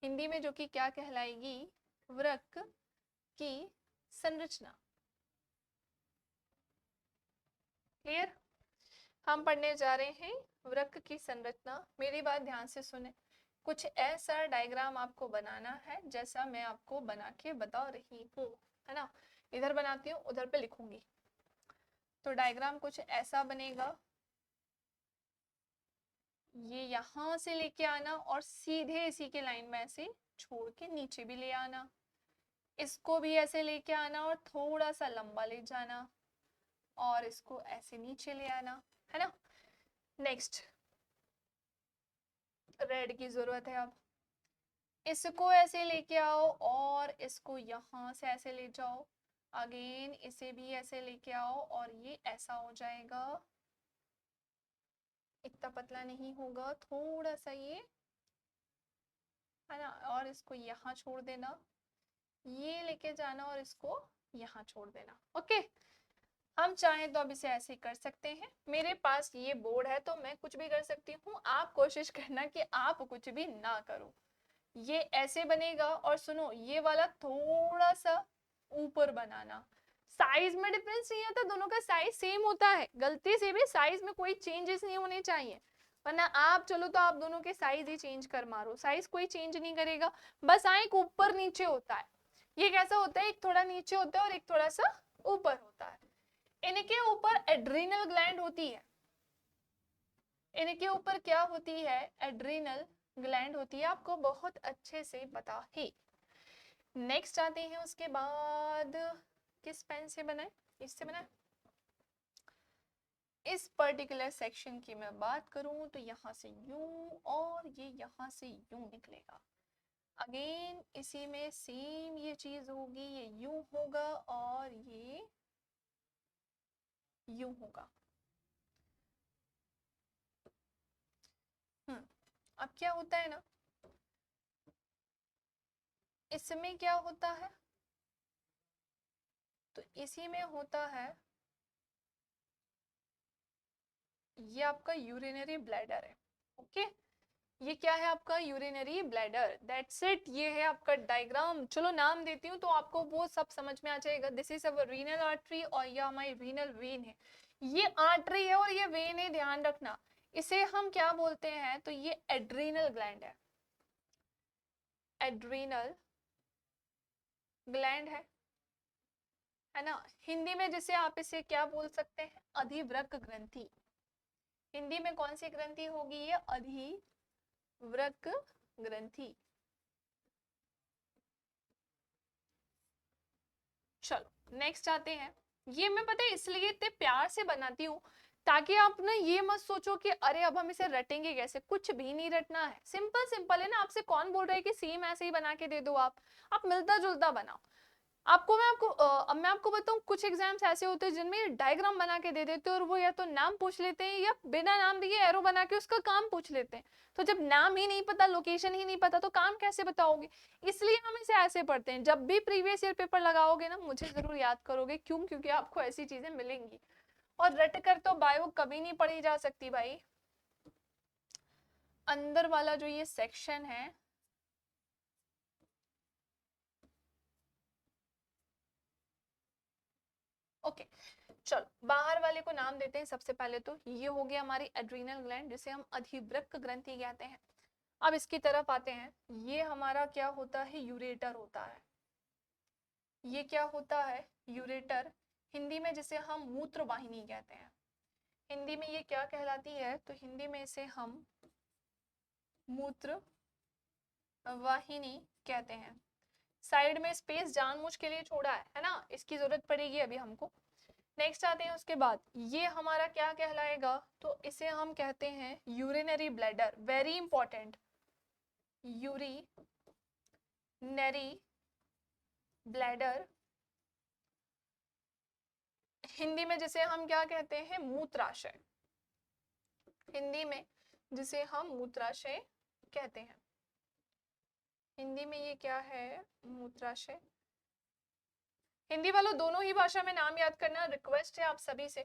हिंदी में जो कि क्या कहलाएगी, वृक्क की संरचना। क्लियर, हम पढ़ने जा रहे हैं वृक्क की संरचना। मेरी बात ध्यान से सुने, कुछ ऐसा डायग्राम आपको बनाना है जैसा मैं आपको बना के बता रही हूँ, है ना। इधर बनाती हूँ, उधर पे लिखूंगी। तो डायग्राम कुछ ऐसा बनेगा, ये यहां से लेके आना और सीधे इसी के लाइन में ऐसे छोड़ के नीचे भी ले आना, इसको भी ऐसे लेके आना और थोड़ा सा लंबा ले जाना, और इसको ऐसे नीचे ले आना, है ना। नेक्स्ट, रेड की जरूरत है अब, इसको ऐसे लेके आओ और इसको यहां से ऐसे ले जाओ, अगेन इसे भी ऐसे लेके आओ और ये ऐसा हो जाएगा, इतना पतला नहीं होगा, थोड़ा सा ये, है ना। और इसको यहाँ छोड़ देना, ये लेके जाना और इसको यहाँ छोड़ देना। ओके, हम चाहें तो अब इसे ऐसे ही कर सकते हैं, मेरे पास ये बोर्ड है तो मैं कुछ भी कर सकती हूँ। आप कोशिश करना कि आप कुछ भी ना करो, ये ऐसे बनेगा। और सुनो, ये वाला थोड़ा सा ऊपर बनाना, साइज में डिफरेंस नहीं आता, दोनों का साइज सेम होता है, गलती से भी साइज में कोई चेंजेस नहीं होने चाहिए, वरना आप चलो तो आप दोनों के साइज ही चेंज कर मारो, साइज कोई चेंज नहीं करेगा, बस एक ऊपर नीचे होता है। ये कैसा होता है, एक थोड़ा नीचे होता है और एक थोड़ा सा ऊपर होता है। इनके ऊपर एड्रीनल ग्लैंड होती है, इनके ऊपर क्या होती है, एड्रीनल ग्लैंड होती है, आपको बहुत अच्छे से पता है। नेक्स्ट आते हैं, उसके बाद किस पेन से बनाए, इससे बनाए। इस पर्टिकुलर सेक्शन की मैं बात करूं तो यहाँ से यूं और ये यहाँ से यूं निकलेगा, अगेन इसी में सेम ये चीज होगी, ये यूं होगा और ये यूं होगा। अब क्या होता है ना, इसमें क्या होता है, तो इसी में होता है ये आपका यूरिनरी ब्लैडर है। ओके, ये क्या है आपका यूरिनरी ब्लैडर, दैट्स इट। ये है आपका डायग्राम। चलो नाम देती हूँ तो आपको वो सब समझ में आ जाएगा। This is our renal artery और ये हमारी रीनल वेन है। ये आर्टरी है और ये वेन है, ध्यान रखना। इसे हम क्या बोलते हैं, तो ये एड्रीनल ग्लैंड एड्रीनल ग्लैंड है ना। हिंदी में जिसे आप इसे क्या बोल सकते हैं, अधिवृक्क ग्रंथि। हिंदी में कौन सी ग्रंथि होगी, ये अधिवृक्क ग्रंथि। चलो नेक्स्ट आते हैं। ये मैं पता है इसलिए इतने प्यार से बनाती हूँ ताकि आप ना ये मत सोचो कि अरे अब हम इसे रटेंगे कैसे, कुछ भी नहीं रटना है, सिंपल सिंपल है ना। आपसे कौन बोल रहा है कि सेम ऐसे ही बना के दे दो, आप मिलता जुलता बनाओ। अब मैं आपको बताऊं, कुछ एग्जाम्स ऐसे होते हैं जिनमें डायग्राम बना के दे देते हैं और वो या तो नाम पूछ लेते हैं या बिना नाम दिए एरो बना के उसका काम पूछ लेते हैं। तो जब नाम ही नहीं पता, लोकेशन ही नहीं पता, तो काम कैसे बताओगे। इसलिए हम इसे ऐसे पढ़ते हैं। जब भी प्रीवियस ईयर पेपर लगाओगे ना, मुझे जरूर याद करोगे। क्यों? क्योंकि आपको ऐसी चीजें मिलेंगी और रट कर तो बायो कभी नहीं पढ़ी जा सकती भाई। अंदर वाला जो ये सेक्शन है, ओके चलो बाहर वाले को नाम देते हैं। सबसे पहले तो ये हो गया हमारी एड्रीनल ग्लैंड, जिसे हम अधिवृक्क ग्रंथि कहते हैं। अब इसकी तरफ आते हैं। ये हमारा क्या होता है, यूरेटर होता है। ये क्या होता है, यूरेटर। हिंदी में जिसे हम मूत्र वाहिनी कहते हैं। हिंदी में ये क्या कहलाती है, तो हिंदी में इसे हम मूत्र वाहिनी कहते हैं। साइड में स्पेस जानबूझ के लिए छोड़ा है ना, इसकी जरूरत पड़ेगी अभी हमको। नेक्स्ट आते हैं उसके बाद। ये हमारा क्या कहलाएगा, तो इसे हम कहते हैं urinary bladder. Very important, urinary bladder. Hindi में जिसे हम क्या कहते हैं, मूत्राशय। हिंदी में जिसे हम मूत्राशय कहते हैं। हिंदी में ये क्या है, मूत्राशय। हिंदी वालों दोनों ही भाषा में नाम याद करना रिक्वेस्ट है आप सभी से।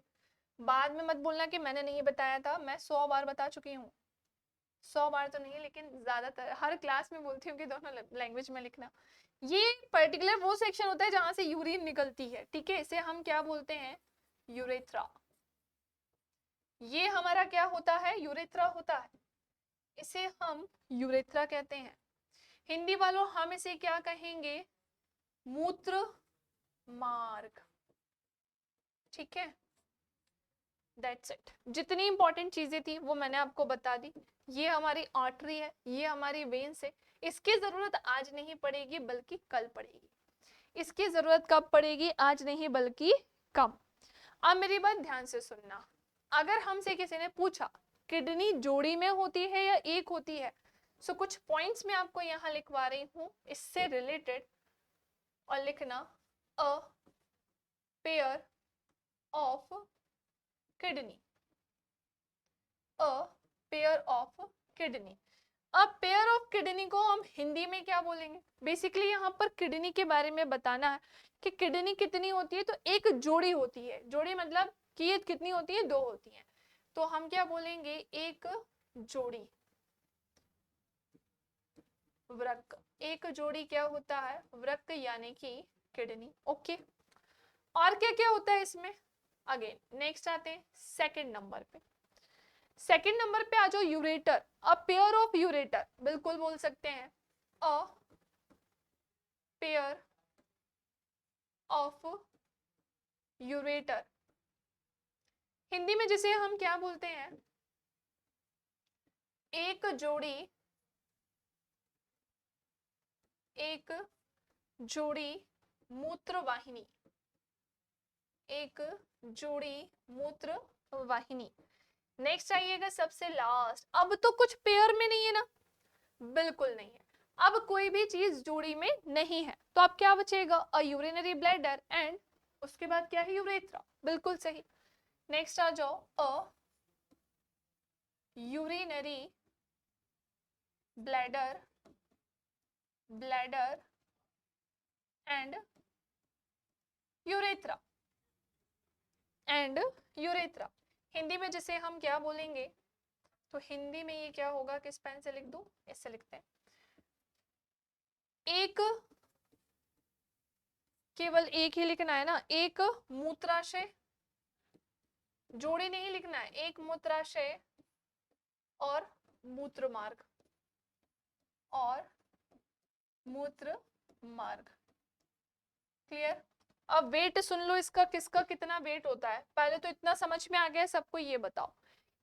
बाद में मत बोलना कि मैंने नहीं बताया था, मैं 100 बार बता चुकी हूँ। 100 बार तो नहीं, लेकिन ज्यादातर हर क्लास में बोलती हूँ कि दोनों लैंग्वेज में लिखना। ये पर्टिकुलर वो सेक्शन होता है जहां से यूरिन निकलती है, ठीक है। इसे हम क्या बोलते हैं, यूरेथ्रा। ये हमारा क्या होता है, यूरेथ्रा होता है। इसे हम यूरेथ्रा कहते हैं। हिंदी वालों हम इसे क्या कहेंगे, मूत्र मार्ग, ठीक है। That's it. जितनी इंपॉर्टेंट चीजें थी वो मैंने आपको बता दी। ये हमारी आर्टरी है, ये हमारी वेन्स है। इसकी जरूरत आज नहीं पड़ेगी बल्कि कल पड़ेगी। इसकी जरूरत कब पड़ेगी, आज नहीं बल्कि कब। अब मेरी बात ध्यान से सुनना। अगर हमसे किसी ने पूछा किडनी जोड़ी में होती है या एक होती है, सो कुछ पॉइंट्स मैं आपको यहाँ लिखवा रही हूँ इससे रिलेटेड, और लिखना a pair of kidney, a pair of kidney. अब पेयर ऑफ किडनी को हम हिंदी में क्या बोलेंगे, बेसिकली यहाँ पर किडनी के बारे में बताना है कि किडनी कितनी होती है। तो एक जोड़ी होती है, जोड़ी मतलब कि ये कितनी होती है, 2 होती है। तो हम क्या बोलेंगे, एक जोड़ी वृक्क। एक जोड़ी क्या होता है, वृक्क यानी कि किडनी। ओके, और क्या क्या होता है इसमें, अगेन नेक्स्ट आते हैं सेकंड नंबर पे। सेकंड नंबर पे आ जाओ, ureter. A pair of ureter, बिल्कुल बोल सकते हैं a pair of ureter. Hindi में जिसे हम क्या बोलते हैं, एक जोड़ी, एक जोड़ी मूत्र वाहिनी, एक जोड़ी मूत्र वाहिनी। नेक्स्ट आइएगा सबसे लास्ट। अब तो कुछ पेयर में नहीं है ना, बिल्कुल नहीं है। अब कोई भी चीज जोड़ी में नहीं है, तो अब क्या बचेगा, अ यूरिनरी ब्लैडर एंड उसके बाद क्या है, यूरेथ्रा। बिल्कुल सही। नेक्स्ट आ जाओ, a urinary bladder, bladder and urethra, and urethra. Hindi में जिसे हम क्या बोलेंगे, तो हिंदी में ये क्या होगा, किस पेन से लिख दूं, इससे लिखते हैं। एक, केवल एक ही लिखना है ना, एक मूत्राशय, जोड़ी नहीं लिखना है, एक मूत्राशय और मूत्र मार्ग, और मूत्र मार्ग। क्लियर। अब वेट सुन लो इसका, किसका कितना वेट होता है। पहले तो इतना समझ में आ गया सबको, ये बताओ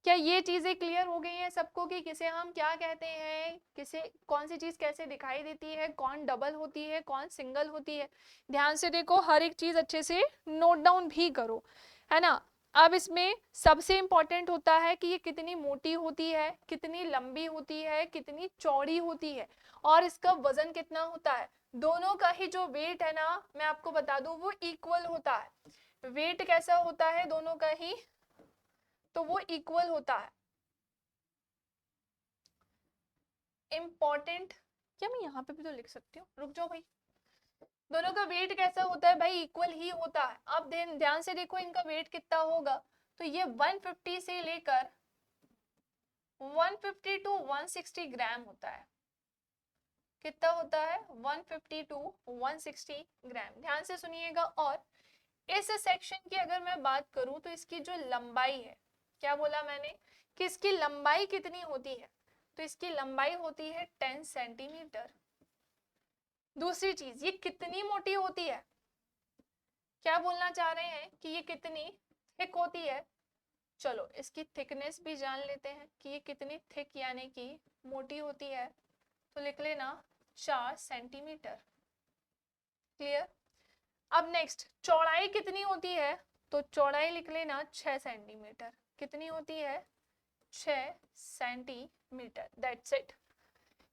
क्या ये चीजें क्लियर हो गई हैं सबको कि किसे हम क्या कहते हैं, किसे कौन सी चीज कैसे दिखाई देती है, कौन डबल होती है, कौन सिंगल होती है। ध्यान से देखो, हर एक चीज अच्छे से नोट डाउन भी करो, है ना। अब इसमें सबसे इंपॉर्टेंट होता है कि ये कितनी मोटी होती है, कितनी लंबी होती है, कितनी चौड़ी होती है, और इसका वजन कितना होता है। दोनों का ही जो वेट है ना, मैं आपको बता दूं, वो इक्वल होता है। वेट कैसा होता है दोनों का ही, तो वो इक्वल होता है। इंपॉर्टेंट, क्या मैं यहाँ पे भी तो लिख सकती हूँ, रुक जाओ भाई। दोनों का वेट कैसा होता है भाई, इक्वल ही होता है। अब ध्यान से देखो इनका वेट कितना होगा, तो ये 150 से लेकर 150 टू 160 ग्राम होता है। कितना होता है, 150 टू 160 ग्राम। ध्यान से सुनिएगा। और इस सेक्शन की अगर मैं बात करूं तो इसकी जो लंबाई है, क्या बोला मैंने कि इसकी लंबाई कितनी होती है, तो इसकी लंबाई होती है 10 सेंटीमीटर। दूसरी चीज, ये कितनी मोटी होती है, क्या बोलना चाह रहे हैं कि ये कितनी थिक होती है। चलो इसकी थिकनेस भी जान लेते हैं कि ये कितनी थिक यानी कि मोटी होती है, तो लिख लेना 4 सेंटीमीटर। क्लियर। अब नेक्स्ट, चौड़ाई कितनी होती है, तो चौड़ाई लिख लेना 6 सेंटीमीटर। कितनी होती है, 6 सेंटीमीटर। That's it.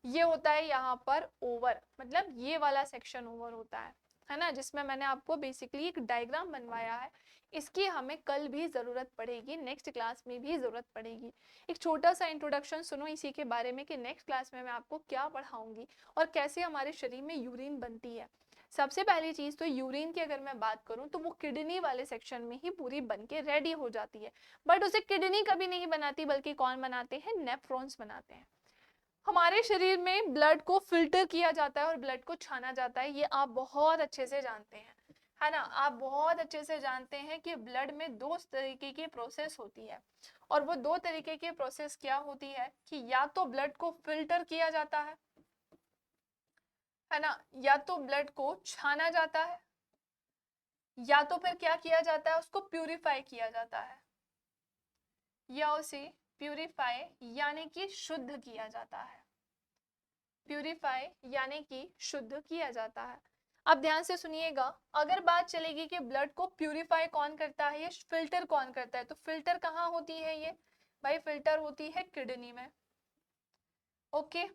ये होता है यहाँ पर ओवर, मतलब ये वाला सेक्शन ओवर होता है ना, जिसमें मैंने आपको बेसिकली एक डायग्राम बनवाया है। इसकी हमें कल भी जरूरत पड़ेगी, नेक्स्ट क्लास में भी जरूरत पड़ेगी। एक छोटा सा इंट्रोडक्शन सुनो इसी के बारे में कि नेक्स्ट क्लास में मैं आपको क्या पढ़ाऊंगी और कैसे हमारे शरीर में यूरिन बनती है। सबसे पहली चीज तो यूरिन की अगर मैं बात करूं तो वो किडनी वाले सेक्शन में ही पूरी बन के रेडी हो जाती है, बट उसे किडनी कभी नहीं बनाती, बल्कि कौन बनाते हैं, नेफ्रॉन्स बनाते हैं। हमारे शरीर में ब्लड को फिल्टर किया जाता है और ब्लड को छाना जाता है, ये आप बहुत अच्छे से जानते हैं, है ना। आप बहुत अच्छे से जानते हैं कि ब्लड में दो तरीके की प्रोसेस होती है, और वो दो तरीके की प्रोसेस क्या होती है कि या तो ब्लड को फिल्टर किया जाता है ना, या तो ब्लड को छाना जाता है, या तो फिर क्या किया जाता है, उसको प्यूरिफाई किया जाता है, या उसे प्यूरिफाई यानी कि शुद्ध किया जाता है। प्यूरिफाई यानी कि शुद्ध किया जाता है। अब ध्यान से सुनिएगा, अगर बात चलेगी कि ब्लड को प्यूरिफाई कौन करता है, ये फिल्टर कौन करता है, तो फिल्टर कहाँ होती है ये भाई, फिल्टर होती है किडनी में। ओके।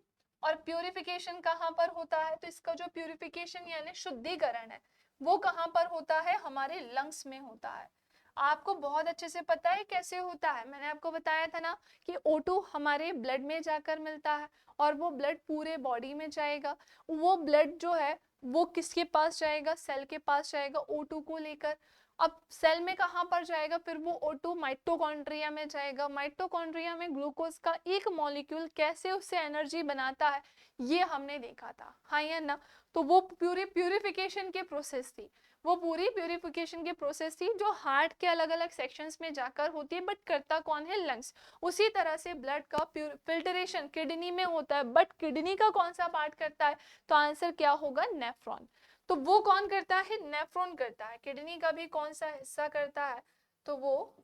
और प्यूरिफिकेशन कहाँ पर होता है, तो इसका जो प्यूरिफिकेशन यानी शुद्धिकरण है वो कहाँ पर होता है, हमारे लंग्स में होता है। आपको बहुत अच्छे से पता है कैसे होता है, मैंने आपको बताया था ना कि O2 हमारे ब्लड में जाकर मिलता है और वो ब्लड पूरे बॉडी में जाएगा। वो ब्लड जो है वो किसके पास जाएगा, सेल के पास जाएगा O2 को लेकर। अब सेल में कहाँ पर जाएगा, फिर वो O2 माइटोकॉन्ड्रिया में जाएगा। माइटोकॉन्ड्रिया में ग्लूकोज का एक मॉलिक्यूल कैसे उससे एनर्जी बनाता है ये हमने देखा था, हाँ या ना। तो वो पूरी प्यूरिफिकेशन की प्रोसेस थी, वो पूरी प्यूरिफिकेशन की प्रोसेस थी जो हार्ट के अलग अलग सेक्शंस में जाकर होती है, बट करता कौन है, लंग्स। उसी तरह से ब्लड का फिल्टरेशन किडनी में होता है, बट किडनी का कौन सा पार्ट करता है, तो आंसर क्या होगा, नेफ्रॉन। तो वो कौन करता है, नेफ्रॉन करता है। किडनी का भी कौन सा हिस्सा करता है, तो वो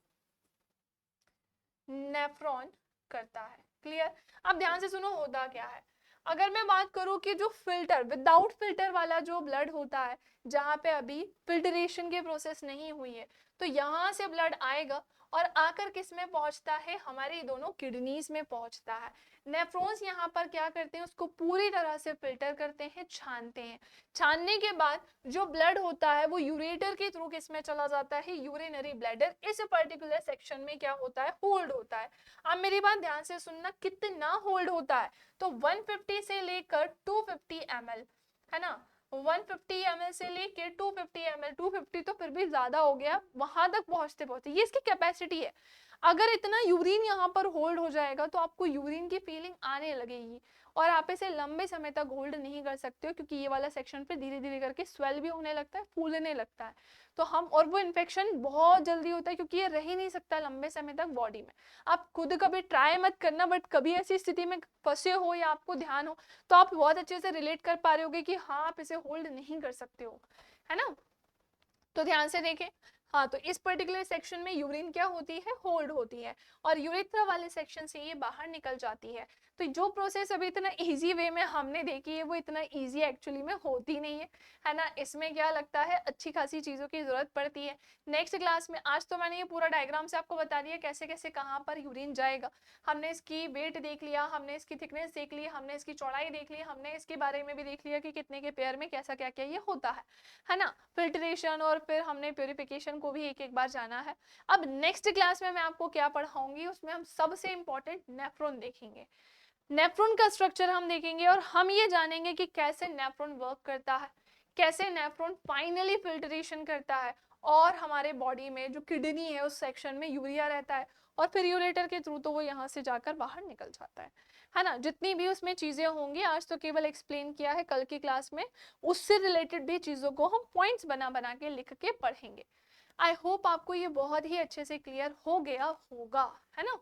नेफ्रॉन करता है। क्लियर। अब ध्यान से सुनो होता क्या है। अगर मैं बात करूं कि जो फिल्टर विदाउट फिल्टर वाला जो ब्लड होता है, जहां पे अभी फिल्टरेशन की प्रोसेस नहीं हुई है, तो यहां से ब्लड आएगा और आकर किस में पहुंचता है, हमारी दोनों किडनीज में पहुंचता है। नेफ्रॉन्स यहाँ पर क्या करते हैं, उसको पूरी तरह से फिल्टर करते हैं, छानते हैं। छानने के बाद जो ब्लड होता है वो यूरेटर के थ्रू किस में चला जाता है, यूरिनरी ब्लैडर। इस पर्टिकुलर सेक्शन में क्या होता है, होल्ड होता है। अब मेरी बात ध्यान से सुनना, कितना होल्ड होता है, तो 150 से लेकर 250 ml, है ना। 150 ml से लेकर 250 ml, 250 तो फिर भी ज्यादा हो गया, वहां तक पहुंचते पहुंचते ये इसकी कैपेसिटी है। अगर इतना यूरिन यहाँ पर होल्ड हो जाएगा तो आपको यूरिन की फीलिंग आने लगेगी और आप इसे लंबे समय तक होल्ड नहीं कर सकते हो, क्योंकि ये वाला सेक्शन पे धीरे धीरे करके स्वेल भी होने लगता है, फूलने लगता है। तो हम, और वो इन्फेक्शन बहुत जल्दी होता है क्योंकि ये रह ही नहीं सकता लंबे समय तक बॉडी में। आप खुद कभी ट्राई मत करना, बट कभी ऐसी स्थिति में फंसे हो या आपको ध्यान हो तो आप बहुत अच्छे से रिलेट कर पा रहे होगे कि हाँ आप इसे होल्ड नहीं कर सकते हो, है ना। तो ध्यान से देखें। हाँ, तो इस पर्टिकुलर सेक्शन में यूरिन क्या होती है, होल्ड होती है, और यूरेथ्रा वाले सेक्शन से ये बाहर निकल जाती है। तो जो प्रोसेस अभी इतना इजी वे में हमने देखी है वो इतना इजी एक्चुअली में होती नहीं है ना। इसमें क्या लगता है, अच्छी खासी चीजों की जरूरत पड़ती है। नेक्स्ट क्लास में, आज तो मैंने ये पूरा डायग्राम से आपको बता दिया कैसे कैसे कहाँ पर यूरिन जाएगा। हमने इसकी वेट देख लिया, हमने इसकी थिकनेस देख ली, हमने इसकी चौड़ाई देख ली, हमने इसके बारे में भी देख लिया कि कितने के पेयर में कैसा क्या क्या ये होता है ना। फिल्ट्रेशन और फिर हमने प्योरिफिकेशन को भी एक एक बार जाना है। अब नेक्स्ट क्लास में मैं आपको क्या पढ़ाऊंगी, उसमें हम सबसे इंपॉर्टेंट नेफ्रॉन देखेंगे। नेफ्रॉन का स्ट्रक्चर हम देखेंगे और हम ये जानेंगे कि कैसे नेफ्रॉन वर्क करता है, कैसे नेफ्रॉन फाइनली फिल्ट्रेशन करता है, और हमारे बॉडी में जो किडनी है उस सेक्शन में यूरिया रहता है और फिर यूरेटर के थ्रू तो वो यहाँ से जाकर बाहर निकल जाता है ना। जितनी भी उसमें चीजें होंगी, आज तो केवल एक्सप्लेन किया है, कल की क्लास में उससे रिलेटेड भी चीजों को हम पॉइंट्स बना बना के लिख के पढ़ेंगे। आई होप आपको ये बहुत ही अच्छे से क्लियर हो गया होगा, है ना।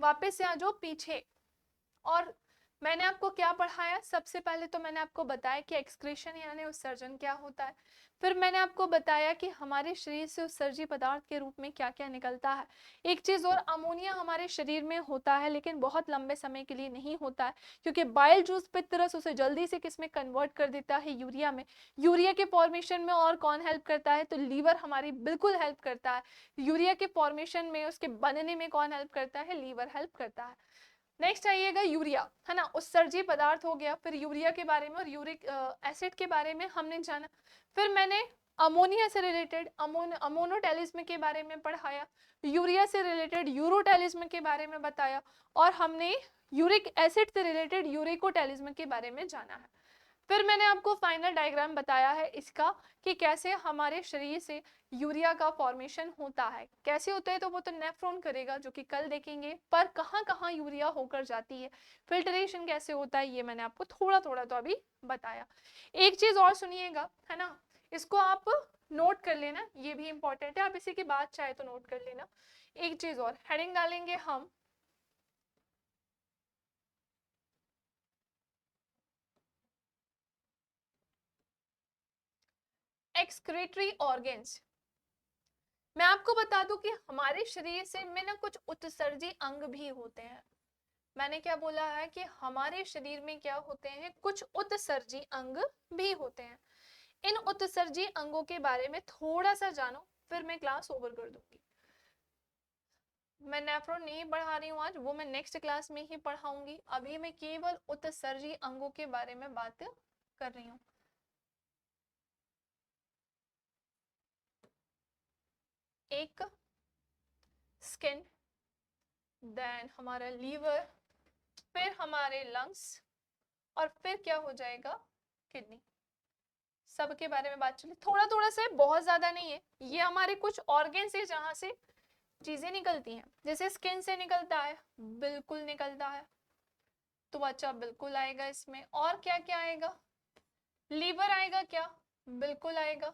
वापस से आ जाओ पीछे। और मैंने आपको क्या पढ़ाया, सबसे पहले तो मैंने आपको बताया कि एक्सक्रीशन यानी उत्सर्जन क्या होता है। फिर मैंने आपको बताया कि हमारे शरीर से उत्सर्जी पदार्थ के रूप में क्या क्या निकलता है। एक चीज और, अमोनिया हमारे शरीर में होता है लेकिन बहुत लंबे समय के लिए नहीं होता है, क्योंकि बाइल जूस पित्तरस उसे जल्दी से किसमें कन्वर्ट कर देता है, यूरिया में। यूरिया के फॉर्मेशन में और कौन हेल्प करता है, तो लीवर हमारी बिल्कुल हेल्प करता है। यूरिया के फॉर्मेशन में, उसके बनने में कौन हेल्प करता है, लीवर हेल्प करता है। नेक्स्ट आइएगा यूरिया, है ना, उत्सर्जी पदार्थ हो गया। फिर यूरिया के बारे में और यूरिक एसिड के बारे में हमने जाना। फिर मैंने अमोनिया से रिलेटेड अमोनोटेलिज्म के बारे में पढ़ाया, यूरिया से रिलेटेड यूरोटेलिज्म के बारे में बताया, और हमने यूरिक एसिड से रिलेटेड यूरिकोटेलिज्म के बारे में जाना है। फिर मैंने आपको फाइनल डायग्राम बताया है इसका कि कैसे हमारे शरीर से यूरिया का फॉर्मेशन होता है, कैसे होता है तो वो तो नेफ्रॉन करेगा जो कि कल देखेंगे, पर कहाँ कहाँ यूरिया होकर जाती है, फिल्ट्रेशन कैसे होता है, ये मैंने आपको थोड़ा थोड़ा तो अभी बताया। एक चीज और सुनिएगा, है ना, इसको आप नोट कर लेना, ये भी इंपॉर्टेंट है, आप इसी के बाद चाहे तो नोट कर लेना। एक चीज और, हेडिंग डालेंगे हम एक्सक्रीटरी ऑर्गन्स। मैं आपको बता दूं कि हमारे शरीर से में ना कुछ उत्सर्जी अंग भी होते हैं। मैंने क्या बोला है कि हमारे शरीर में क्या होते हैं, कुछ उत्सर्जी अंग भी होते हैं। इन उत्सर्जी अंगों के बारे में थोड़ा सा जानो, फिर मैं क्लास ओवर कर दूंगी। मैं नेफ्रॉन नहीं पढ़ा रही हूँ आज, वो मैं नेक्स्ट क्लास में ही पढ़ाऊंगी। अभी मैं केवल उत्सर्जी अंगों के बारे में बात कर रही हूँ। एक स्किन, देन हमारा लीवर, फिर हमारे लंग्स, और फिर क्या हो जाएगा, किडनी। सबके बारे में बात चली, थोड़ा थोड़ा से, बहुत ज्यादा नहीं है। ये हमारे कुछ ऑर्गन से जहां से चीजें निकलती हैं। जैसे स्किन से निकलता है, बिल्कुल निकलता है, त्वचा बिल्कुल आएगा इसमें। और क्या क्या आएगा, लीवर आएगा क्या, बिल्कुल आएगा,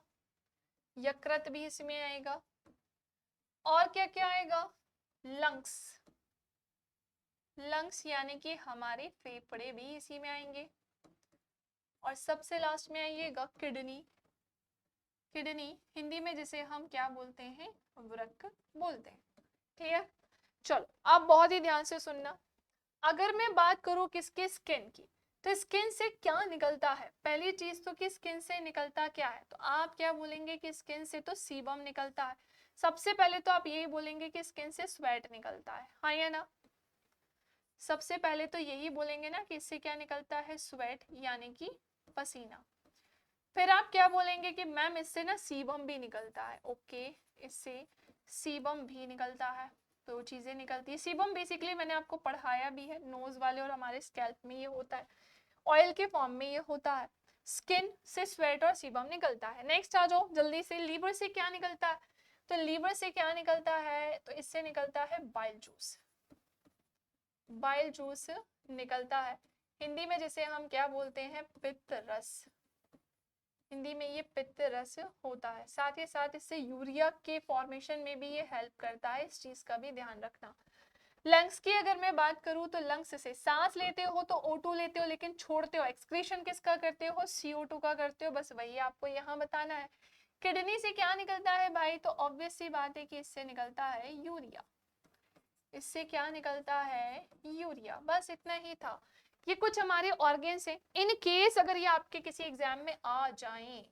यकृत भी इसमें आएगा। और क्या क्या आएगा, लंग्स, लंग्स यानी कि हमारे फेफड़े भी इसी में आएंगे। और सबसे लास्ट में आइएगा किडनी। किडनी हिंदी में जिसे हम क्या बोलते हैं, वृक्क बोलते हैं। क्लियर। चलो आप बहुत ही ध्यान से सुनना। अगर मैं बात करूं किसके, स्किन की, तो स्किन से क्या निकलता है, पहली चीज तो कि स्किन से निकलता क्या है, तो आप क्या बोलेंगे कि स्किन से तो सीबम निकलता है। सबसे पहले तो आप यही बोलेंगे कि स्किन से स्वेट निकलता है, हाँ या ना। सबसे पहले तो यही बोलेंगे ना कि इससे क्या निकलता है, स्वेट यानी कि पसीना। फिर आप क्या बोलेंगे कि मैम इससे ना सीबम भी निकलता है। ओके, इससे सीबम भी निकलता है, दो चीजें निकलती है। सीबम बेसिकली मैंने आपको पढ़ाया भी है, नोज वाले और हमारे स्कैल्प में ये होता है, ऑयल के फॉर्म में ये होता है। स्किन से स्वेट और सीबम निकलता है। नेक्स्ट आ जाओ जल्दी से, लीवर से क्या निकलता है, तो लीवर से क्या निकलता है, तो इससे निकलता है बाइल जूस, बाइल जूस निकलता है। हिंदी में जिसे हम क्या बोलते हैं, पित्त रस, हिंदी में ये पित्त रस होता है। साथ ही साथ इससे यूरिया के फॉर्मेशन में भी ये हेल्प करता है, इस चीज का भी ध्यान रखना। लंग्स की अगर मैं बात करूं तो लंग्स से सांस लेते हो तो O2 लेते हो, लेकिन छोड़ते हो एक्सक्रीशन किसका करते हो, CO2 का करते हो, बस वही आपको यहाँ बताना है। किडनी से क्या निकलता है भाई, तो ऑब्वियस सी बात है कि इससे निकलता है यूरिया, इससे क्या निकलता है, यूरिया। बस इतना ही था। ये कुछ हमारे ऑर्गन्स हैं। इन केस अगर ये आपके किसी एग्जाम में आ जाएं,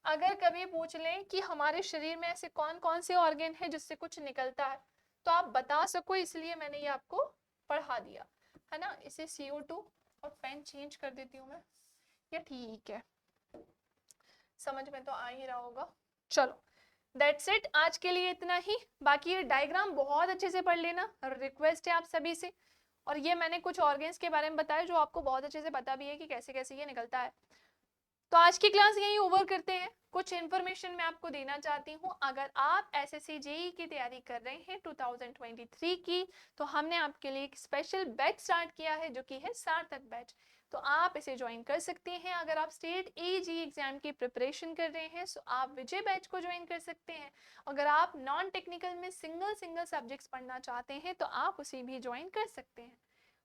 अगर कभी पूछ लें कि हमारे शरीर में ऐसे कौन कौन से ऑर्गन है जिससे कुछ निकलता है, तो आप बता सको, इसलिए मैंने ये आपको पढ़ा दिया है ना। इसे CO2 और पेन चेंज कर देती हूँ मैं, ये ठीक है, समझ में तो आ ही रहा होगा। चलो दैट्स इट, आज के लिए इतना ही। बाकी ये डायग्राम बहुत अच्छे से पढ़ लेना, रिक्वेस्ट है आप सभी से। और ये मैंने कुछ ऑर्गन्स के बारे में बताया जो आपको बहुत अच्छे से पता भी है कि कैसे कैसे ये निकलता है। तो आज की क्लास यहीं ओवर करते हैं। कुछ इन्फॉर्मेशन मैं आपको देना चाहती हूँ, अगर आप SSC JEE की तैयारी कर रहे हैं 2023 की, तो हमने आपके लिए एक स्पेशल बैच स्टार्ट किया है जो कि है सार्थक बैच। तो आप इसे ज्वाइन कर सकते हैं। अगर आप स्टेट AG एग्जाम की प्रिपरेशन कर रहे हैं तो आप विजय बैच को ज्वाइन कर सकते हैं। अगर आप नॉन टेक्निकल में सिंगल सब्जेक्ट्स पढ़ना चाहते हैं तो आप उसे भी ज्वाइन कर सकते हैं।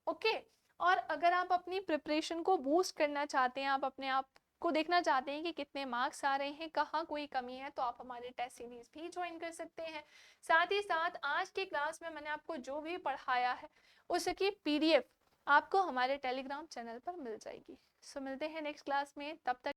ओके और अगर आप अपनी प्रिपरेशन को बूस्ट करना चाहते हैं, आप अपने आप को देखना चाहते हैं कि कितने मार्क्स आ रहे हैं, कहाँ कोई कमी है, तो आप हमारे टेस्ट सीरीज भी ज्वाइन कर सकते हैं। साथ ही साथ आज की क्लास में मैंने आपको जो भी पढ़ाया है उसकी PDF आपको हमारे टेलीग्राम चैनल पर मिल जाएगी। सो मिलते हैं नेक्स्ट क्लास में, तब तक